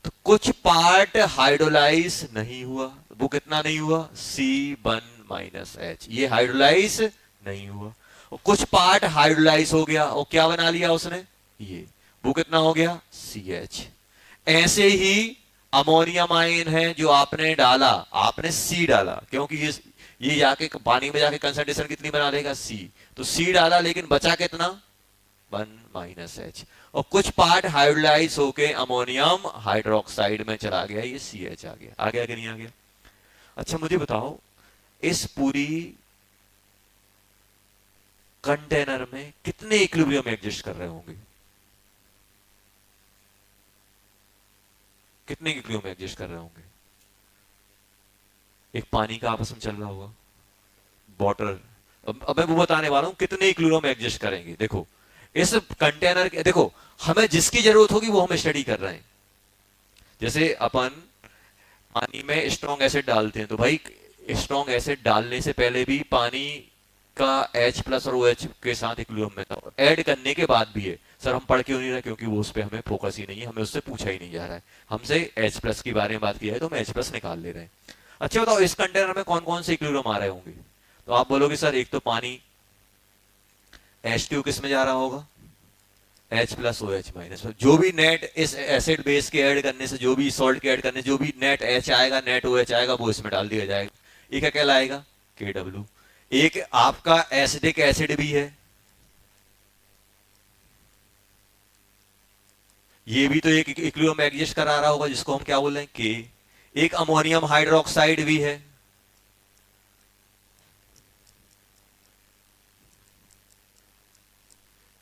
तो कुछ पार्ट हाइड्रोलाइज नहीं हुआ। वो कितना नहीं हुआ? C1-H, ये हाइड्रोलाइज नहीं हुआ। और कुछ पार्ट हाइड्रोलाइज हो गया, और क्या बना लिया उसने? ये। वो कितना हो गया? CH। ऐसे ही अमोनियम आयन है जो आपने डाला, आपने सी डाला, क्योंकि ये जाके पानी में जाके कंसंट्रेशन कितनी बना देगा, सी। तो सी डाला, लेकिन बचा कितना, 1 - H। और कुछ पार्ट हाइड्रोलाइज होके अमोनियम हाइड्रोक्साइड में चला गया, ये CH आ गया कि नहीं आ गया। अच्छा मुझे बताओ, इस पूरी कंटेनर में कितने इक्विलिब्रियम एग्जिस्ट कर रहे होंगे, कितने इक्विलिब्रियम एग्जिस्ट कर रहे होंगे। एक पानी का आपस में चल रहा होगा, वाटर। अब मैं वो बताने वाला हूं कितने इक्विलिब्रियम एग्जिस्ट करेंगे। देखो इस कंटेनर के, देखो हमें जिसकी जरूरत होगी वो हम स्टडी कर रहे हैं। जैसे अपन पानी में स्ट्रॉन्ग एसिड डालते हैं, तो भाई स्ट्रॉन्ग एसिड डालने से पहले भी पानी का H+ और OH के साथ इक्विलिब्रियम में था, ऐड करने के बाद भी है। सर हम पढ़ क्यों नहीं रहे, क्योंकि वो उस पर हमें फोकस ही नहीं है, हमें उससे पूछा ही नहीं जा रहा है। हमसे H+ की बारे में बात की है, तो हम H+ निकाल ले रहे हैं। अच्छा बताओ, इस कंटेनर में कौन कौन से इक्विलिब्रियम आ रहे होंगे। तो आप बोलोगे सर एक तो पानी, H2 किस में जा रहा होगा, H+ OH-। जो भी नेट इस एसिड बेस के ऐड करने से, जो भी सॉल्ट के ऐड करने से जो भी नेट H आएगा, नेट OH आएगा, वो इसमें डाल दिया जाएगा। ये क्या कहलाएगा, KW। एक आपका एसिडिक एसिड भी है, ये भी तो एक इक्विलिब्रियम एग्जिस्ट करा रहा होगा, जिसको हम क्या बोल रहे हैं, K। एक अमोनियम हाइड्रोक्साइड भी है,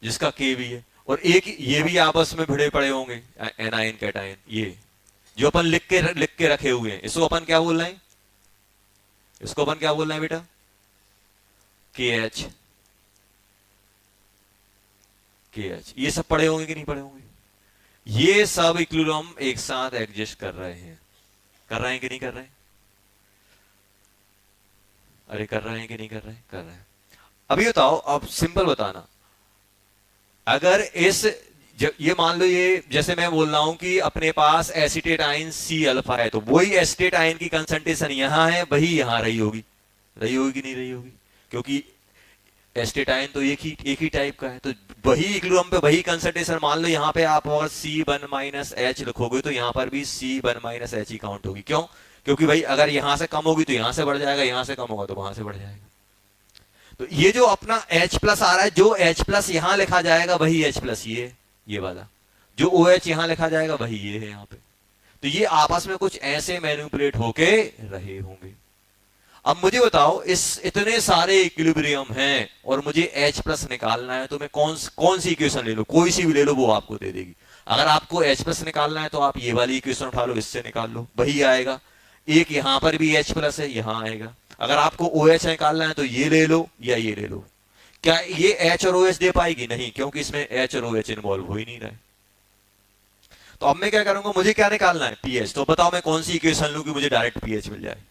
जिसका K भी है। और एक ये भी आपस में भिड़े पड़े होंगे, एनाइन कैटाइन, ये जो अपन लिख के रखे हुए हैं, इसको अपन क्या बोल रहे हैं, इसको अपन क्या बोल रहे हैं बेटा, KH। ये सब पढ़े होंगे कि नहीं पढ़े होंगे। ये सब इक्विलिब्रियम एक साथ एग्जिस्ट कर रहे हैं, कर रहे हैं कि नहीं कर रहे हैं, अरे कर रहे हैं कि नहीं कर रहे हैं, कर रहे हैं। अभी बताओ, अब सिंपल बताना, अगर इस ये मान लो, ये जैसे मैं बोल रहा हूं कि अपने पास एसीटेट आयन C-अल्फा है, तो वही एसीटेट आयन की कंसंट्रेशन यहां है, वही यहां रही होगी कि नहीं रही होगी, क्योंकि एसीटेट आयन तो एक ही टाइप का है। तो वही इक्विलिब्रियम पे वही कंसंट्रेशन, मान लो यहाँ पे आप अगर C1 - H लिखोगे, तो यहाँ पर भी C1 - H ही काउंट होगी। क्यों, क्योंकि भाई अगर यहां से कम होगी तो यहां से बढ़ जाएगा, यहां से कम होगा तो वहां से बढ़ जाएगा। तो ये जो अपना H+ आ रहा है, जो H+ यहां लिखा जाएगा वही H+, ये वाला जो OH यहां लिखा जाएगा वही ये है यहाँ पे। तो ये आपस में कुछ ऐसे मैनिपुलेट होके रहे होंगे। अब मुझे बताओ, इस इतने सारे इक्विलिब्रियम हैं और मुझे H+ निकालना है, तो मैं कौन सी इक्वेशन ले लो, कोई सी भी ले लो, वो आपको दे देगी। अगर आपको H+ निकालना है तो आप ये वाली इक्वेशन उठा लो, इससे निकाल लो, वही आएगा। एक यहां पर भी H+ है, यहां आएगा। अगर आपको OH निकालना है तो ये ले लो या ये ले लो। क्या ये H और OH दे पाएगी, नहीं, क्योंकि इसमें H और OH इन्वॉल्व हो ही नहीं रहे। तो अब मैं क्या करूंगा, मुझे क्या निकालना है, pH। तो बताओ मैं कौन सी इक्वेशन लूं कि मुझे डायरेक्ट pH मिल जाए।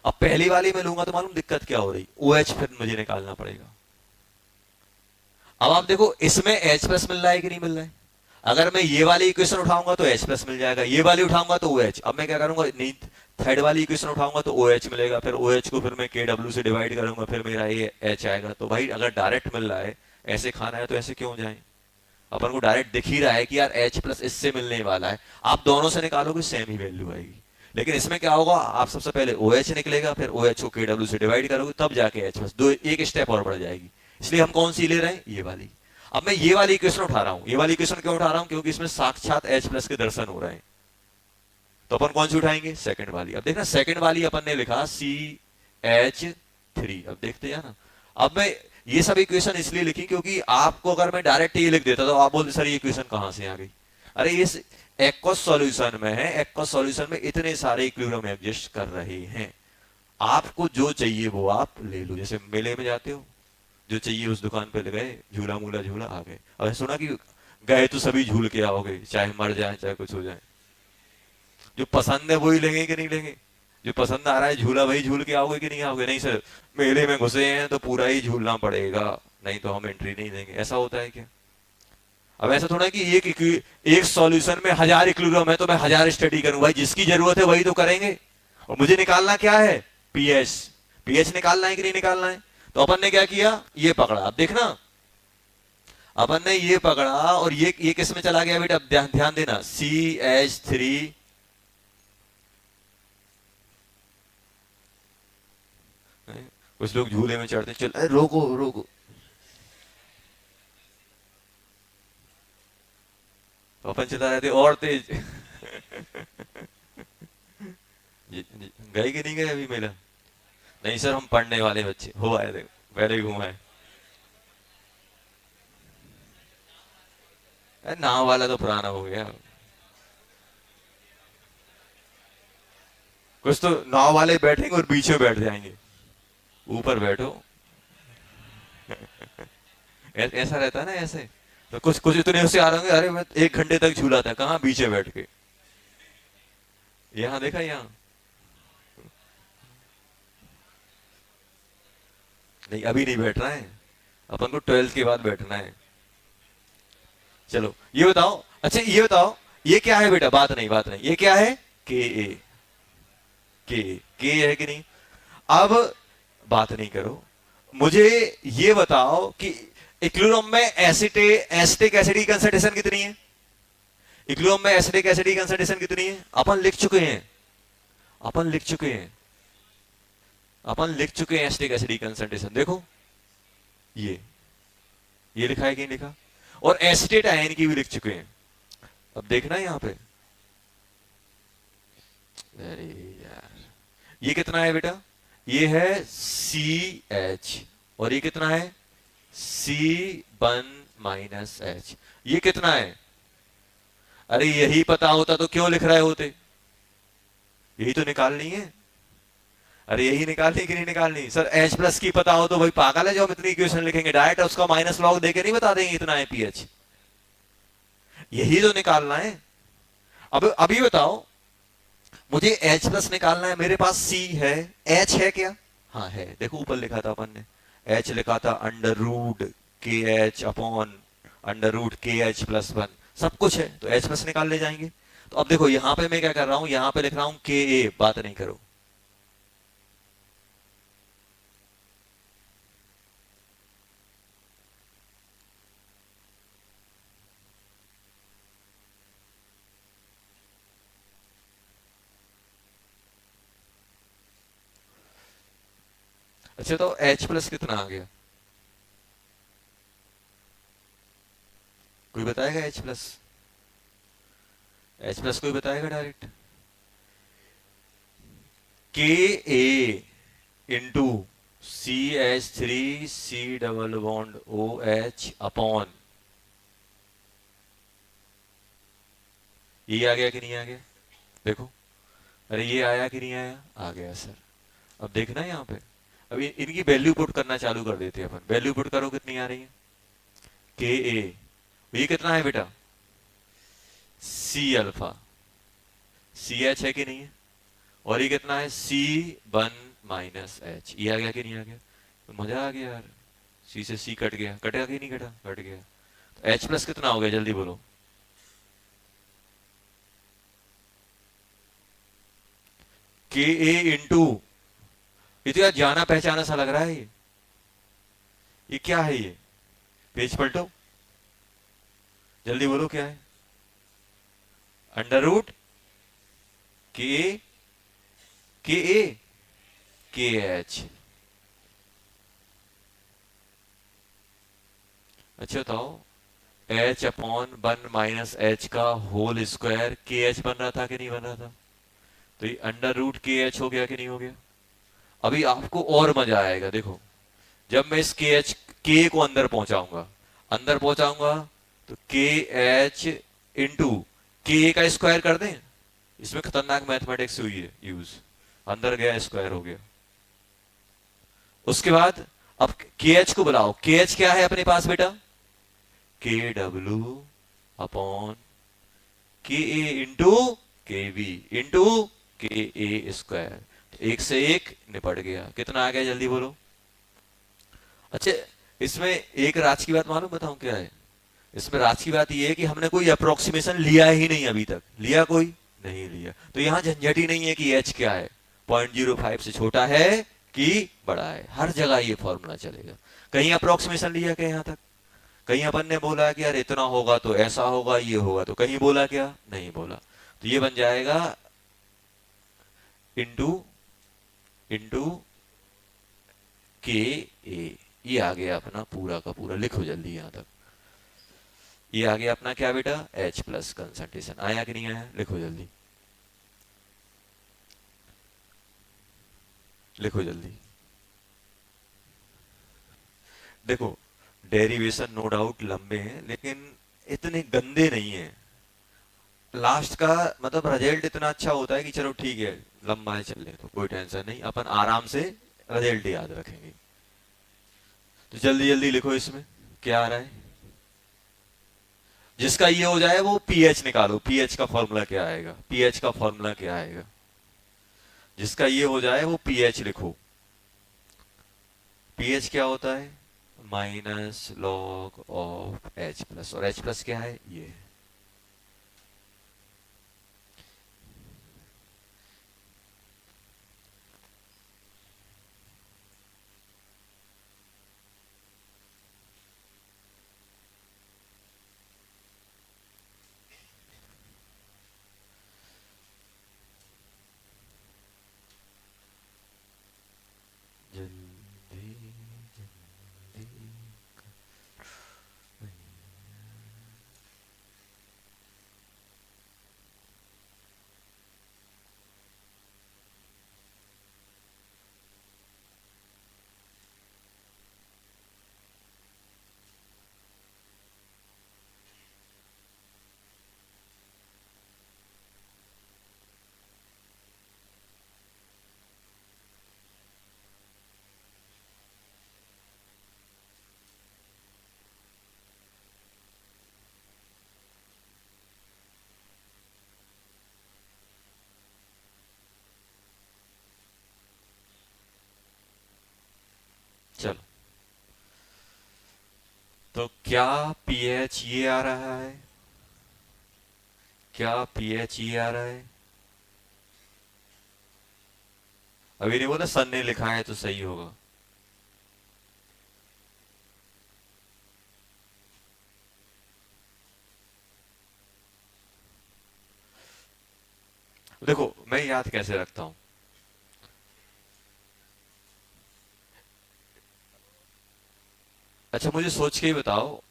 अब पहली वाली में लूंगा तो मालूम दिक्कत क्या हो रही, OH फिर मुझे निकालना पड़ेगा। अब आप देखो, इसमें H+ मिल रहा है कि नहीं मिल रहा है। अगर मैं ये वाली इक्वेशन उठाऊंगा तो H+ मिल जाएगा, ये वाली उठाऊंगा तो OH। अब मैं क्या करूंगा, नहीं, थर्ड वाली इक्वेशन उठाऊंगा तो OH मिलेगा, फिर OH को फिर मैं KW से डिवाइड करूंगा, फिर मेरा ये H आएगा। तो भाई अगर डायरेक्ट मिल रहा है, ऐसे खाना है तो ऐसे क्यों जाए। अपन को डायरेक्ट दिख ही रहा है कि यार H+ इससे मिलने वाला है, आप दोनों से निकालोगे सेम ही वैल्यू आएगी। लेकिन इसमें क्या होगा, आप सबसे पहले OH निकलेगा, फिर OH को KW से डिवाइड करोगे, तब जाके H+, दो एक स्टेप और बढ़ जाएगी। इसलिए हम कौन सी ले रहे हैं, ये वाली। अब मैं ये वाली इक्वेशन उठा रहा हूं, ये वाली इक्वेशन क्यों उठा रहा हूं, क्योंकि इसमें साक्षात H+ के दर्शन हो रहे हैं। तो अपन कौन सी उठाएंगे, सेकंड वाली। अब देखना, सेकंड वाली अपन ने लिखा CH3। अब देखते हैं ना, अब मैं ये सब इक्वेशन इसलिए लिखी क्योंकि आपको अगर मैं डायरेक्ट ये लिख देता तो आप बोलते सर ये इक्वेशन कहां से आ गई। अरे इस एक्वस सॉल्यूशन में है, एक्वस सॉल्यूशन में इतने सारे इक्विलिब्रियम एग्जिस्ट कर रहे हैं, आपको जो चाहिए वो आप ले लो। जैसे मेले में जाते हो, जो चाहिए उस दुकान पे गए, झूला मूला झूला, आ गए। अब सुना कि गए तो सभी झूल के आओगे, चाहे मर जाए चाहे कुछ हो जाए। जो पसंद है वही लेंगे कि नहीं लेंगे, जो पसंद आ रहा है झूला वही झूल के आओगे कि नहीं आओगे। नहीं सर, मेले में घुसे हैं तो पूरा ही झूलना पड़ेगा, नहीं तो हम एंट्री नहीं देंगे, ऐसा होता है क्या। अब ऐसा थोड़ा कि एक सॉल्यूशन में 1000 इक्विलिब्रियम है तो मैं 1000 स्टडी करूं, भाई जिसकी जरूरत है वही तो करेंगे। और मुझे निकालना क्या है, पीएच निकालना है कि नहीं निकालना है। तो अपन ने क्या किया, ये पकड़ा। अब देखना, अपन ने ये पकड़ा और ये किस में चला गया बेटा? अब ध्यान ध्यान देना, CH3 कुछ लोग झूले में चढ़ते, चल अरे रोको रोको, तो अपन चला रहे थे और तेज। गए कि नहीं गए अभी मेला? नहीं सर, हम पढ़ने वाले बच्चे हो आए थे, पहले ही घुमाए। नाव वाला तो पुराना हो गया। कुछ तो नाव वाले बैठेंगे और बीच में बैठ जाएंगे, ऊपर बैठो। ऐसा रहता है ना ऐसे। तो कुछ कुछ इतने होशियार होंगे, अरे मैं 1 घंटे तक झूला था, कहाँ बीच में बैठ के। यहाँ देखा, यहाँ नहीं, अभी नहीं बैठ रहा है, अपन को 12th के बाद बैठना है। चलो ये बताओ, अच्छा ये बताओ, ये क्या है बेटा? बात नहीं बात नहीं, ये क्या है? के ए, के है कि नहीं? अब बात नहीं करो, मुझे ये बताओ कि इक्विलिब्रियम में एसिटिक एसिड की कंसंट्रेशन कितनी है? इक्विलिब्रियम में एसिटिक एसिड की कंसंट्रेशन कितनी है? अपन लिख चुके हैं, अपन लिख चुके हैं, अपन लिख चुके हैं एसिटिक एसिड की कंसंट्रेशन। देखो ये लिखा है कि नहीं लिखा? और एसिटेट आयन की भी लिख चुके हैं। अब देखना है यहां पे, अरे यार ये कितना है बेटा? ये है CH, और ये कितना है? C1 - H। ये कितना है? अरे यही पता होता तो क्यों लिख रहे होते? यही तो निकालनी है। अरे यही निकालनी कि नहीं निकालनी? सर H+ की पता हो तो भाई पागल है जो हम इतनी इक्वेशन लिखेंगे, डायरेक्ट उसका माइनस लॉग देके नहीं बता देंगे इतना है pH। यही तो निकालना है। अब अभी बताओ, मुझे H+ निकालना है, मेरे पास C है, H है क्या? हाँ है, देखो ऊपर लिखा था अपन ने, H लिखा था √KH/√KH+1, सब कुछ है, तो H+ निकाल ले जाएंगे। तो अब देखो यहां पे मैं क्या कर रहा हूं, यहां पे लिख रहा हूं Ka, बात नहीं करो। अच्छा तो H+ कितना आ गया? कोई बताएगा H+ कोई बताएगा डायरेक्ट? Ka × CH3C♯OH ये आ गया कि नहीं आ गया? देखो, अरे ये आया कि नहीं आया? आ गया सर। अब देखना है यहाँ पे, अभी इनकी वैल्यू पुट करना चालू कर देते हैं अपन। वैल्यू पुट करो, कितनी आ रही है? Ka, ये कितना है बेटा? C♯, CH है कि नहीं है? और ये कितना है? C1 - H। ये आ गया कि नहीं आ गया? तो मजा आ गया यार, C से C कट गया, कटेगा कि नहीं कटा? कट गया। तो H+ कितना हो गया, जल्दी बोलो। Ka इंटू, ये तो यार जाना पहचाना सा लग रहा है। ये क्या है? ये पेज पलटो, जल्दी बोलो क्या है? √Ka KH। अच्छा बताओ, H/1 - H का होल स्क्वायर KH बन रहा था कि नहीं बन रहा था? तो ये √KH हो गया कि नहीं हो गया? अभी आपको और मजा आएगा, देखो जब मैं इस K को अंदर पहुंचाऊंगा तो KH इंटू K का स्क्वायर कर दें। इसमें खतरनाक मैथमेटिक्स हुई है यूज, अंदर गया स्क्वायर हो गया। उसके बाद अब KH को बुलाओ, KH क्या है अपने पास बेटा? KW/KA into KB into KA²। एक से एक निपट गया, कितना आ गया जल्दी बोलो। अच्छा, इसमें एक राज की बात मालूम बताऊं क्या है? इसमें राज की बात यह है कि हमने कोई अप्रोक्सीमेशन लिया ही नहीं, अभी तक लिया कोई नहीं लिया, तो यहां झंझट ही नहीं है कि H क्या है, 0.05 से छोटा है कि बड़ा है, हर जगह ये फॉर्मूला चलेगा। कहीं अप्रोक्सीमेशन लिया क्या यहां तक? कहीं अपन ने बोला कि यार इतना होगा तो ऐसा होगा, ये होगा, तो कहीं बोला क्या, नहीं बोला। तो ये बन जाएगा इंटू इंटू के ए। ये आ गया अपना पूरा का पूरा, लिखो जल्दी यहां तक। ये आ गया अपना क्या बेटा, H प्लस कंसंट्रेशन। आया कि नहीं आया, लिखो जल्दी, लिखो जल्दी। देखो डेरिवेशन नो डाउट लंबे हैं लेकिन इतने गंदे नहीं है। लास्ट का मतलब रिजल्ट इतना अच्छा होता है कि चलो ठीक है, लंबा है चल ले तो कोई टेंशन नहीं, अपन आराम से रिजल्ट याद रखेंगे। तो जल्दी जल्दी लिखो इसमें क्या आ रहा है। जिसका ये हो जाए वो पीएच निकालो, पीएच का फॉर्मूला क्या आएगा, पीएच का फॉर्मूला क्या आएगा। जिसका ये हो जाए वो पीएच लिखो। पीएच क्या होता है, minus log of H plus, और एच प्लस क्या है ये। जल्दी जल्दी चलो। तो क्या पीएच ये आ रहा है, क्या पीएच ये आ रहा है। अभी नहीं बोला, सन ने लिखा है तो सही होगा। देखो मैं याद कैसे रखता हूं। अच्छा मुझे सोच के ही बताओ,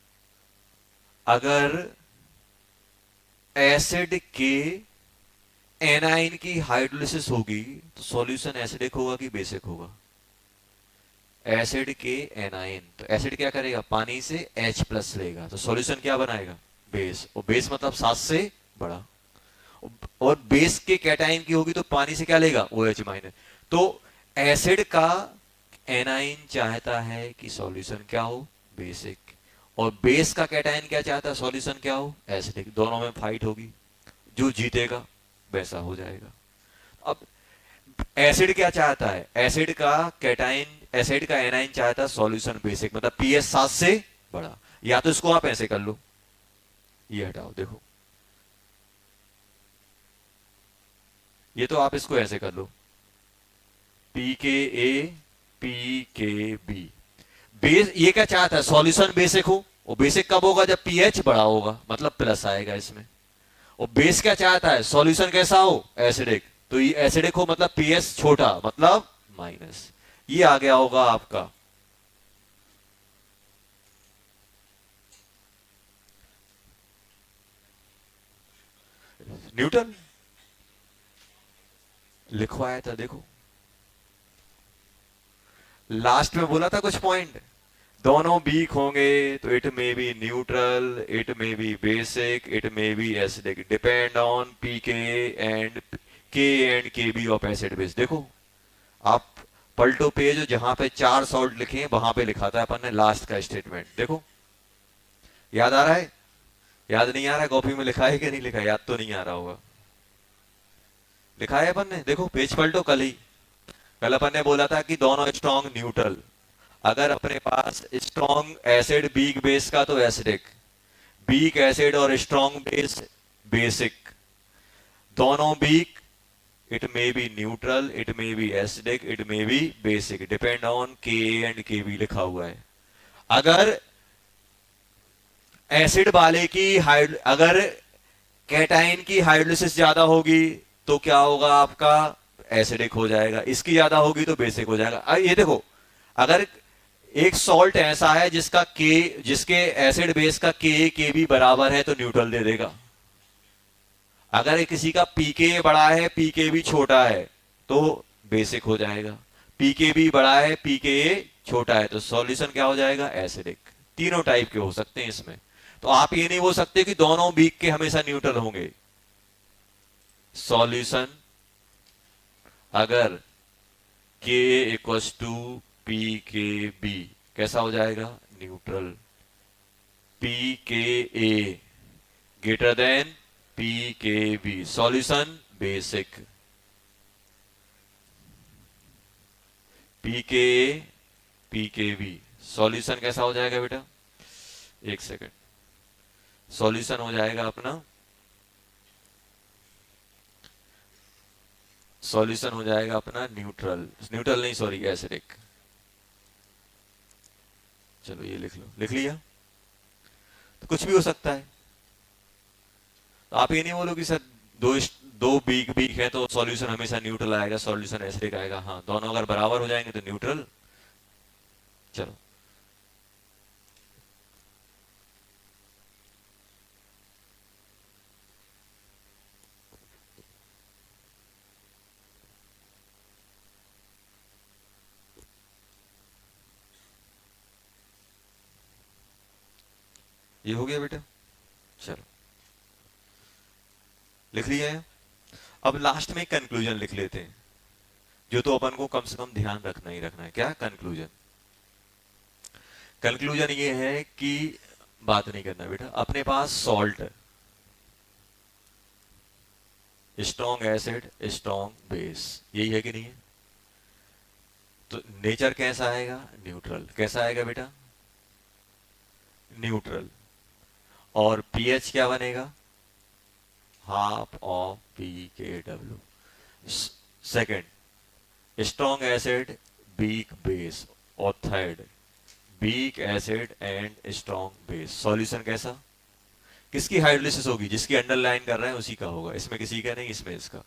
अगर एसिड के एनाइन की हाइड्रोलिसिस होगी तो सॉल्यूशन एसिडिक होगा कि बेसिक होगा। एसिड के एनाइन, तो एसिड क्या करेगा, पानी से H प्लस लेगा तो सॉल्यूशन क्या बनाएगा, बेस। और बेस मतलब 7 से बड़ा। और बेस के कैटाइन की होगी तो पानी से क्या लेगा, OH माइनस। तो एसिड का एनाइन चाहता है कि सॉल्यूशन क्या हो, बेसिक। और बेस का कैटाइन क्या चाहता है, सॉल्यूशन क्या हो, एसिडिक। दोनों में फाइट होगी, जो जीतेगा वैसा हो जाएगा। अब एसिड क्या चाहता है, एसिड का कैटाइन, एसिड का एनाइन चाहता है सॉल्यूशन बेसिक, मतलब पीएच 7 से बड़ा। या तो इसको आप ऐसे कर लो, ये हटाओ, देखो ये तो आप इसको ऐसे कर लो, P K A P K B. Base ये क्या चाहता है, सॉल्यूशन बेसिक हो। और बेसिक कब होगा, जब पीएच बड़ा होगा, मतलब प्लस आएगा इसमें। और बेस क्या चाहता है, सॉल्यूशन कैसा हो, एसिडिक। तो ये एसिडिक हो मतलब पीएच छोटा, मतलब माइनस। ये आ गया होगा आपका न्यूटन। लिखवाया था देखो, लास्ट में बोला था कुछ पॉइंट। दोनों वीक होंगे तो it may be neutral, it may be basic, it may be acidic, depend on के बी ऑफ एसिड बेस। देखो आप पलटो पेज, जहां पे 4 सॉल्ट लिखे हैं वहां पे लिखा था अपन ने लास्ट का स्टेटमेंट। देखो याद आ रहा है, याद नहीं आ रहा है, कॉपी में लिखा है कि नहीं लिखा है, याद तो नहीं आ रहा होगा। लिखा है अपन ने, देखो पेज पलटो। कल ही, कल अपन ने बोला था कि दोनों स्ट्रॉन्ग न्यूट्रल। अगर अपने पास स्ट्रॉन्ग एसिड वीक बेस का तो एसिडिक, वीक एसिड और स्ट्रॉन्ग बेस बेसिक। दोनों weak, it may be neutral, it may be acidic, it may be basic, depend on K and K B लिखा हुआ है। अगर एसिड वाले की अगर कैटाइन की हाइड्रोलिसिस ज्यादा होगी तो क्या होगा आपका, एसिडिक हो जाएगा। इसकी ज्यादा होगी तो बेसिक हो जाएगा। ये देखो, अगर एक सॉल्ट ऐसा है जिसके एसिड बेस का के भी बराबर है तो न्यूट्रल दे देगा। अगर किसी का पीके बड़ा है पीके भी छोटा है तो बेसिक हो जाएगा। पीके भी बड़ा है पीके छोटा है तो सॉल्यूशन क्या हो जाएगा, एसिडिक। तीनों टाइप के हो सकते हैं इसमें। तो आप ये नहीं बोल सकते कि दोनों वीक के हमेशा न्यूट्रल होंगे। सॉल्यूशन अगर के equals to P K B कैसा हो जाएगा, neutral. P K A greater than P K B, solution basic. P K A P K B, solution कैसा हो जाएगा बेटा, एक सेकंड, सॉल्यूशन हो जाएगा अपना, सॉल्यूशन हो जाएगा अपना न्यूट्रल, न्यूट्रल नहीं सॉरी एसिडिक। चलो ये लिख लो, लिख लिया। तो कुछ भी हो सकता है। तो आप ये नहीं बोलो कि सर दो बीक बीक है तो सॉल्यूशन हमेशा न्यूट्रल आएगा, सॉल्यूशन एसिडिक आएगा। हाँ, दोनों अगर बराबर हो जाएंगे तो न्यूट्रल। चलो ये हो गया बेटा। चलो लिख लिया है। अब लास्ट में कंक्लूजन लिख लेते हैं, जो तो अपन को कम से कम ध्यान रखना ही रखना है। क्या कंक्लूजन, कंक्लूजन ये है कि बात नहीं करना बेटा, अपने पास salt, strong acid, strong base, यही है कि नहीं है। तो नेचर कैसा आएगा, न्यूट्रल। कैसा आएगा बेटा, न्यूट्रल। और पीएच क्या बनेगा, हाफ ऑफ पी के डब्ल्यू। Second, strong acid weak base. और third, weak acid and strong base. Solution कैसा, किसकी हाइड्रोलिसिस होगी, जिसकी अंडरलाइन कर रहे हैं उसी का होगा, इसमें किसी का नहीं, इसमें इसका।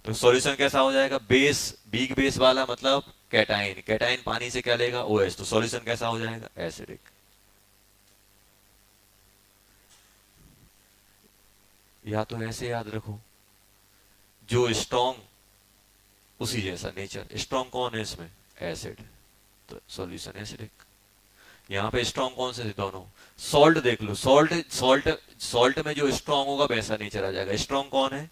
तो सॉल्यूशन कैसा हो जाएगा, बेस, वीक बेस वाला मतलब कैटाइन। कैटाइन पानी से क्या लेगा, ओएच। तो सॉल्यूशन कैसा हो जाएगा, एसिडिक। या तो ऐसे याद रखो, जो स्ट्रॉन्ग उसी जैसा नेचर। स्ट्रॉन्ग कौन है इसमें, एसिड, तो सॉल्यूशन एसिडिक। यहाँ पे स्ट्रॉन्ग कौन से थे, दोनों। सॉल्ट देख लो, सॉल्ट सॉल्ट सॉल्ट में जो स्ट्रॉन्ग होगा वैसा नेचर आ जाएगा। स्ट्रॉन्ग कौन है,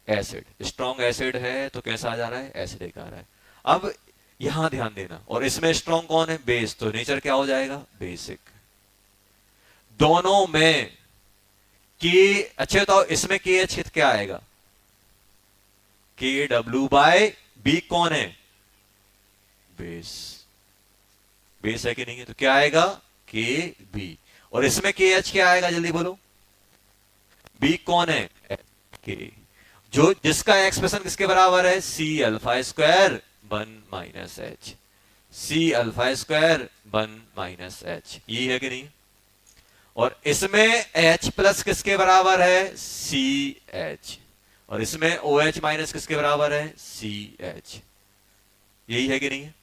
एसिड। स्ट्रॉन्ग एसिड है तो कैसा आ जा रहा है, एसिडिक आ रहा है। अब यहां ध्यान देना, और इसमें स्ट्रॉन्ग कौन है, बेस, तो नेचर क्या हो जाएगा, बेसिक। दोनों में के, अच्छे बताओ इसमें के एच क्या आएगा, के डब्ल्यू बाय बी। कौन है, बेस। बेस है कि नहीं है, तो क्या आएगा, के बी। और इसमें के एच क्या आएगा, जल्दी बोलो, बी कौन है, के। जो जिसका एक्सप्रेशन किसके बराबर है, C alpha square one minus H. C alpha square one minus H, यही है कि नहीं। और इसमें H प्लस किसके बराबर है, सी एच। और इसमें OH माइनस किसके बराबर है, सी एच। यही है कि नहीं है।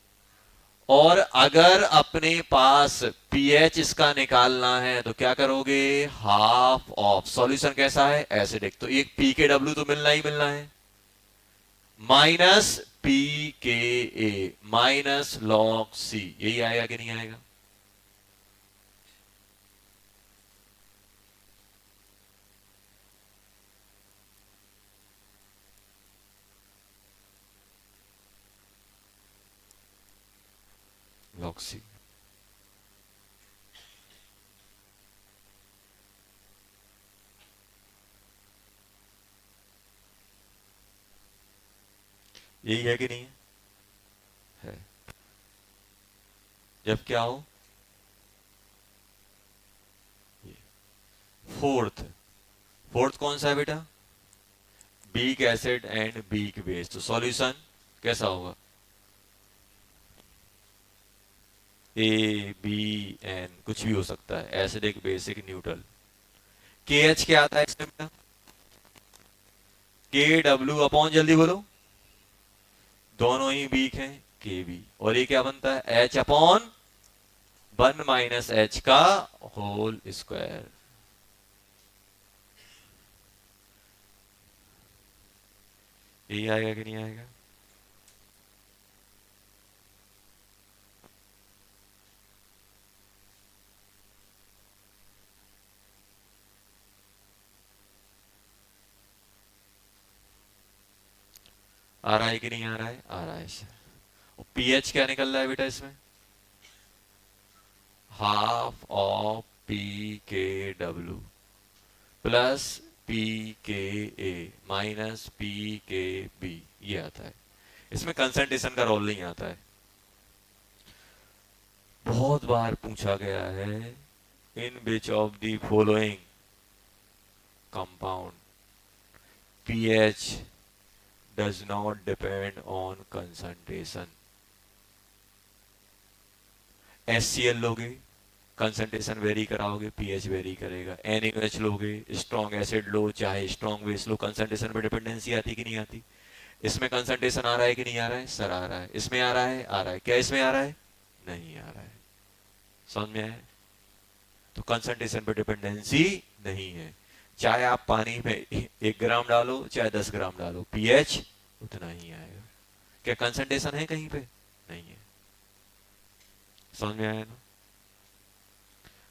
और अगर अपने पास पीएच इसका निकालना है तो क्या करोगे, हाफ ऑफ, सॉल्यूशन कैसा है, एसिडिक। तो एक पी के डब्ल्यू तो मिलना ही मिलना है, minus P K A minus log c. यही आएगा कि नहीं आएगा। Log c. यही है कि नहीं है। जब क्या हो, फोर्थ, फोर्थ कौन सा है बेटा, week acid and weak base. तो सॉल्यूशन कैसा होगा, ए बी एन कुछ भी हो सकता है, एसिडिक बेसिक न्यूट्रल। के एच क्या आता है इसमें बेटा? के डब्ल्यू अपॉन, जल्दी बोलो, दोनों ही वीक हैं, के बी, और ये क्या बनता है? एच अपॉन 1 - h का होल स्क्वायर। यही आएगा कि नहीं आएगा? आ रहा है कि नहीं आ रहा है? आ रहा है सर। पीएच क्या निकल रहा है बेटा इसमें? Half of P K W plus P K A minus P K B, ये आता है। इसमें कंसंट्रेशन का रोल नहीं आता है। बहुत बार पूछा गया है, in which of the following compound pH does not depend on concentration. HCl लोगे, कंसंट्रेशन वेरी कराओगे, पीएच वेरी करेगा। NaOH लोगे, स्ट्रॉन्ग एसिड लो चाहे स्ट्रॉन्ग बेस लो, कंसंट्रेशन पे डिपेंडेंसी आती कि नहीं आती? इसमें कंसंट्रेशन आ रहा है कि नहीं आ रहा है? सर आ रहा है। इसमें आ रहा है? आ रहा है। क्या इसमें आ रहा है? नहीं आ रहा है। समझ में आया? तो कंसंट्रेशन पे डिपेंडेंसी नहीं है। चाहे आप पानी में 1 ग्राम डालो चाहे 10 ग्राम डालो, पीएच उतना ही आएगा। क्या कंसंट्रेशन है कहीं पे? नहीं है। समझ में आया ना?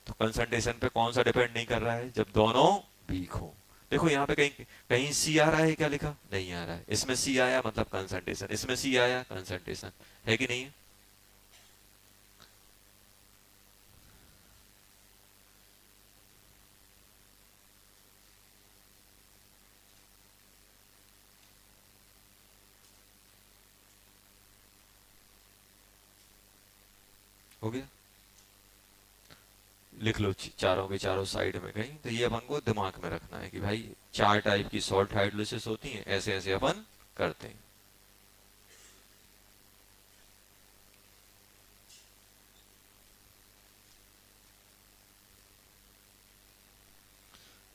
तो कंसंट्रेशन पे कौन सा डिपेंड नहीं कर रहा है? जब दोनों वीक हो। देखो यहाँ पे कहीं कहीं सी आ रहा है क्या? लिखा नहीं आ रहा है। इसमें सी आया मतलब कंसंट्रेशन, इसमें सी आया कंसंट्रेशन, है कि नहीं है? हो गया? लिख लो चारों के चारों साइड में कहीं। तो ये अपन को दिमाग में रखना है कि भाई 4 टाइप की सॉल्ट हाइड्रोलिसिस होती है, ऐसे ऐसे अपन करते हैं।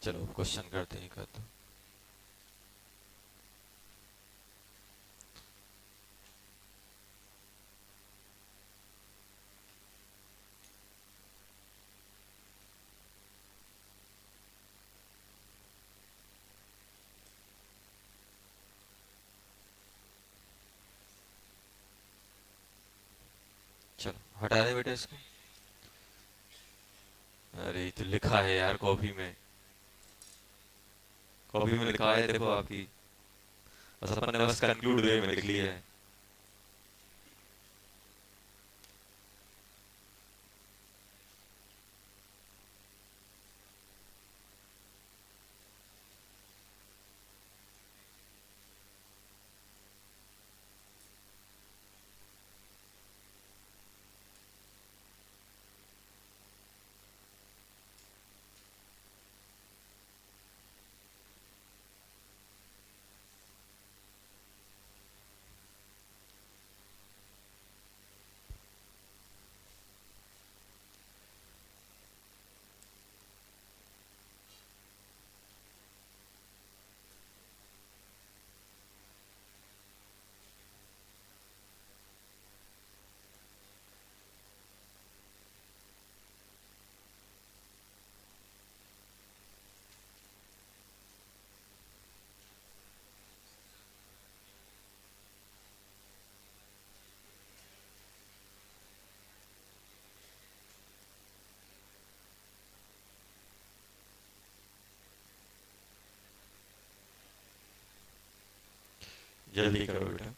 चलो क्वेश्चन करते हैं कर दो। चलो हटा दे बेटा इसको। अरे ये तो लिखा है यार कॉपी में, कॉपी में लिखा है देखो आपकी। बस अपन ने बस कंक्लूड वे में लिख लिया है। जल्दी करो बेटा।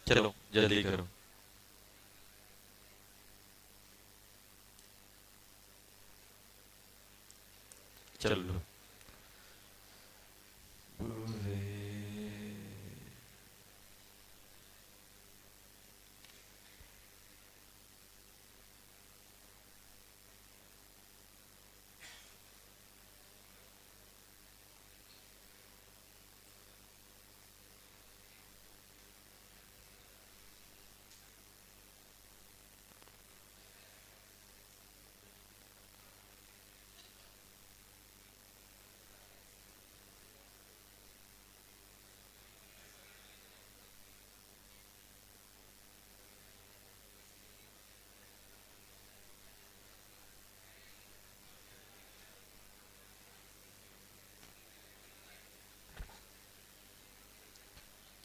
चलो जल्दी करो। चलो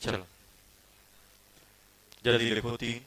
चलो जल्दी लिखो 3।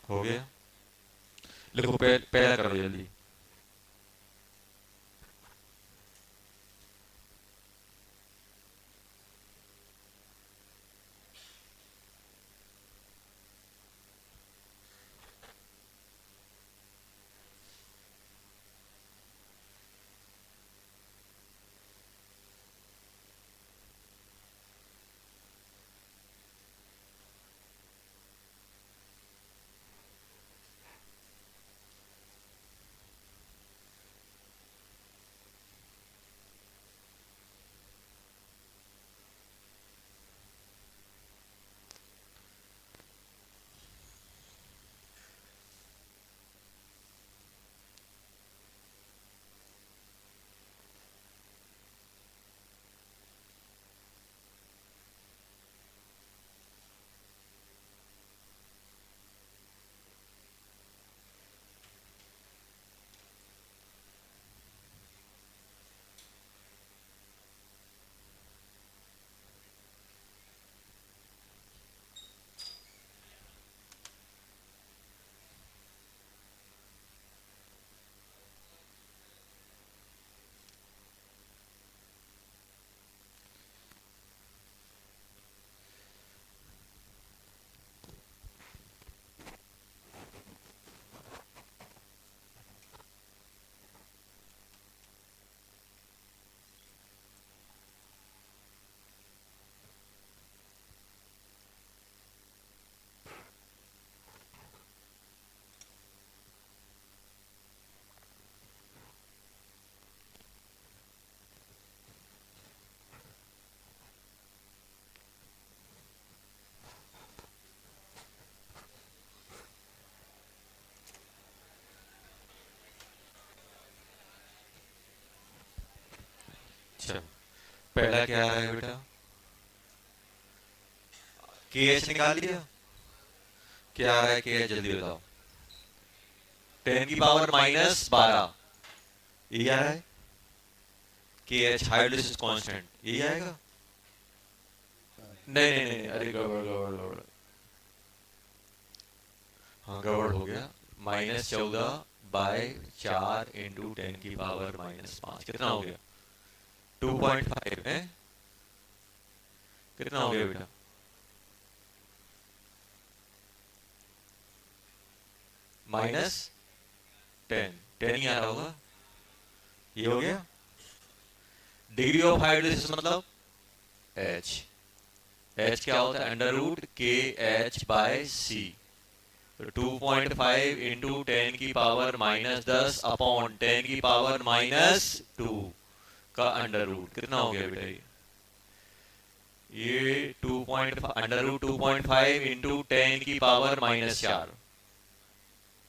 हो गया। लिखो पहला करो जल्दी। अच्छा पहला क्या आ रहा है बेटा? के एच निकाल लिया। क्या आ रहा है के एच जल्दी बताओ। 10⁻⁻12 यही आ रहा है। के एच हाइड्रोलिसिस कांस्टेंट यही आएगा। नहीं नहीं नहीं, अरे गड़बड़ गड़बड़ गड़बड़, हाँ गड़बड़ हो गया। -14/4 × 10⁻⁵ कितना हो गया? 2.5 है। कितना हो गया बेटा? -10, 10 ही आ रहा होगा। ये हो गया। डिग्री ऑफ हाइड्रोलिसिस मतलब एच। एच क्या होता है? √KH/c। तो 2.5 × 10⁻⁻10 अपॉन 10⁻⁻2 का अंडर रूट कितना हो गया बेटा? ये 2.5 इंटू 10⁻⁻4,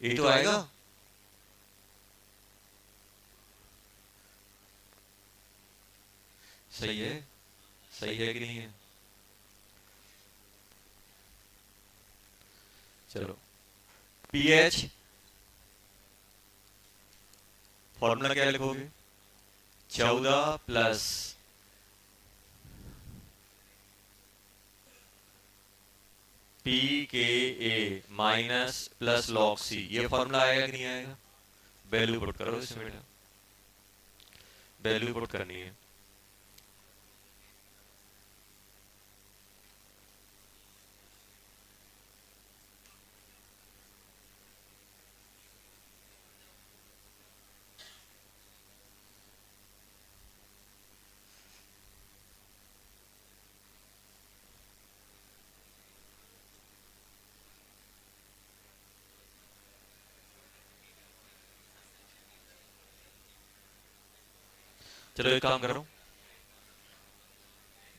ये तो आएगा। सही है, सही है कि नहीं है? चलो, पीएच फॉर्मूला क्या लिखोगे? 14 plus pKa minus plus log c, ये फॉर्मूला आएगा कि नहीं आएगा? वैल्यू पुट करो इसमें बेटा, वैल्यू पुट करनी है। चलो एक काम कर रहा हूँ,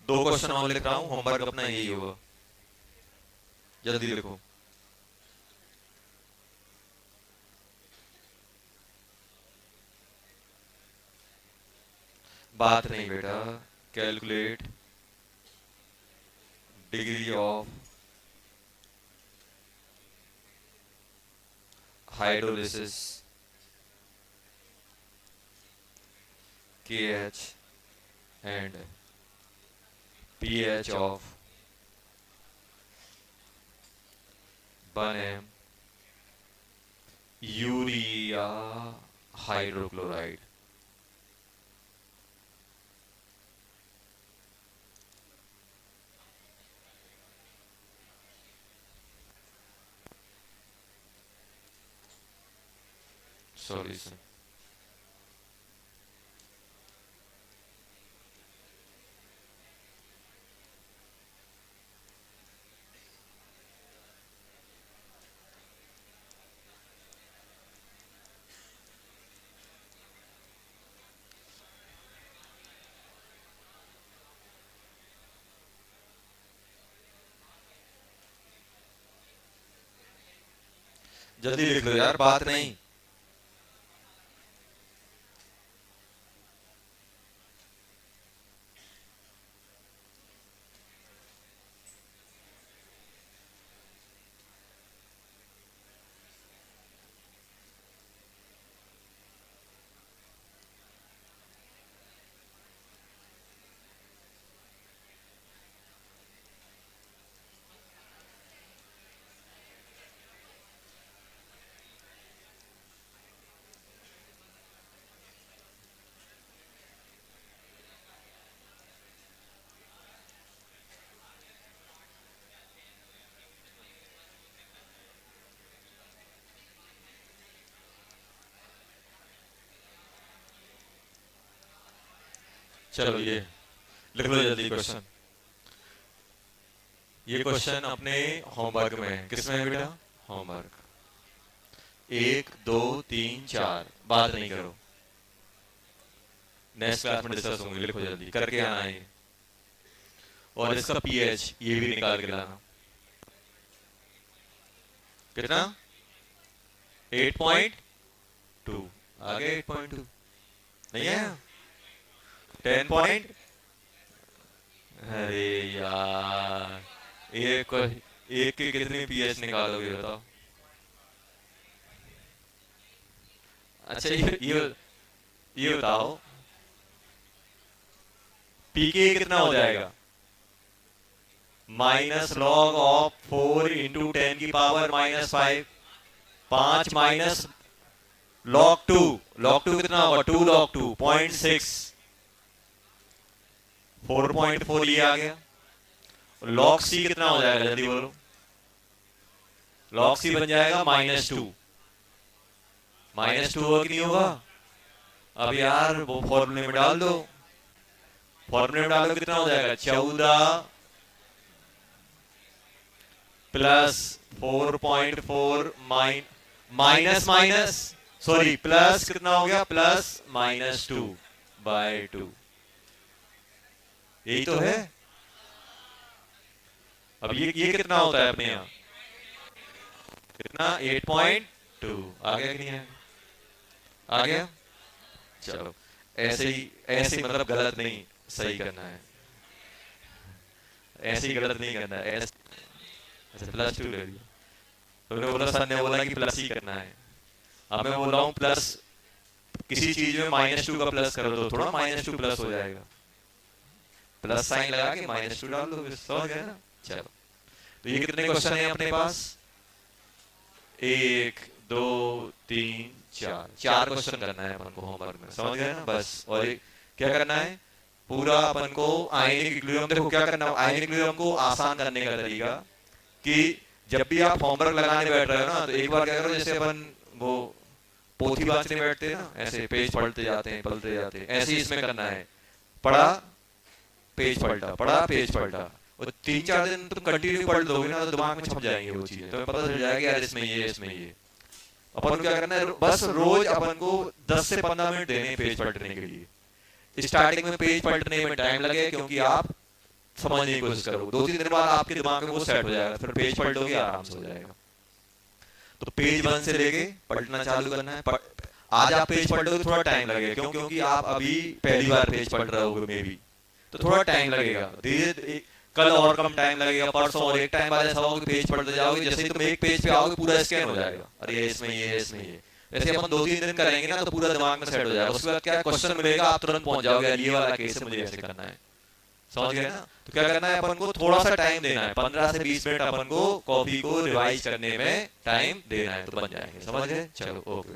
2 क्वेश्चन और लिख रहा हूँ, होमवर्क अपना यही होगा, जल्दी लिखो। बात नहीं बेटा, calculate degree of hydrolysis KH and pH of 1m urea hydrochloride. Solution जल्दी लिख लो यार, बात नहीं। चलो ये लिख लो जल्दी क्वेश्चन। ये क्वेश्चन अपने होमवर्क में है, किसमें है बेटा? होमवर्क 1 2 3 4, बात नहीं करो, नेक्स्ट क्लास में डिस्कस होंगे, लिखो जल्दी करके आना है ये। और इसका पीएच ये भी निकाल के लाना। कितना? 8.2 आ गया, 8.2 नहीं है? 10 पॉइंट, अरे यार एक के कितने पीएच निकालोगे बताओ? अच्छा ये बताओ, पीके कितना हो जाएगा? माइनस लॉग ऑफ 4 इंटू 10 की पावर -5, 5 माइनस log 2, log 2 कितना होगा, 2 log 2 0.6, 4.4 ये आ गया। log c कितना हो जाएगा, जल्दी बोलो। log c बन जाएगा -2, -2 होगा कि नहीं होगा। अब यार वो फॉर्मूले में डाल दो, फॉर्मूले में डालो कितना हो जाएगा, 14 plus 4.4 minus minus sorry plus कितना हो गया, प्लस -2/2, यही तो है। अब ये कितना होता है अपने यहाँ, कितना 8.2 आ गया कि नहीं है, आ गया। चलो ऐसे ही मतलब गलत नहीं, सही करना है, ऐसे ही गलत नहीं करना है। अच्छा +2 ले लिया, तो बोला सर ने बोला कि प्लस ही करना है। अब मैं बोल रहा हूँ प्लस, किसी चीज में -2 का प्लस करो तो थोड़ा -2 प्लस हो जाएगा, प्लस साइन लगा के -2 डाल दो, समझ गए ना। चलो तो ये कितने क्वेश्चन है अपने पास, 1 2 3 4 क्वेश्चन करना है अपन को होमवर्क में, समझ गए ना बस। और क्या करना है, पूरा अपन को आयनिक इक्विलिब्रियम, देखो क्या करना है आयनिक इक्विलिब्रियम को आसान करने का तरीका, कि जब भी आप होमवर्क लगाने बैठ रहे हो ना, तो एक बार क्या करो, जैसे अपन वो पोथी बांचने बैठते हैं ना, ऐसे पेज पलटते जाते हैं पलटते जाते हैं, ऐसे ही इसमें करना है, पढ़ा पेज पलटा, पढ़ा पेज पलटा, और 3-4 दिन तुम कंटिन्यू पढ़ लोगे ना, तो दिमाग में छप जाएंगे वो चीजें, तो पता चल जाएगा यार इसमें ये इसमें ये। अपन को क्या करना है, बस रोज अपन को 10 से 15 मिनट देने पेज पलटने के लिए। स्टार्टिंग में पेज पलटने में टाइम लगे, क्योंकि आप समझने की कोशिश करो, 2-3 दिन बाद आपके दिमाग में वो सेट हो जाएगा, फिर पेज पलटोगे आराम से हो जाएगा। तो पेज 1 से लेके पलटना चालू करना है। आज आप पेज पलटोगे थोड़ा टाइम लगेगा, क्यों, क्योंकि आप अभी पहली बार पेज पलट रहे होगे मे बी, तो थोड़ा टाइम लगेगा। धीरे कल और कम टाइम लगेगा, परसों और एक टाइम बाद ऐसा होगा कि पेज पढ़ते जाओगे, जैसे ही तुम एक पेज पे आओगे पूरा स्कैन हो जाएगा, अरे ये इसमें ये इसमें ये। ऐसे अपन 2-3 दिन करेंगे ना, तो पूरा दिमाग में सेट हो जाएगा। उसके बाद क्या क्वेश्चन मिलेगा, आप तुरंत पहुंच जाओगे, ये वाला केस मुझे ऐसे करना है, समझ गए ना। तो क्या करना है, अपन को थोड़ा सा टाइम देना है, 15 से 20 मिनट अपन को कॉपी को रिवाइज करने में टाइम देना है, तो बन जाएंगे, समझ गए। चलो ओके।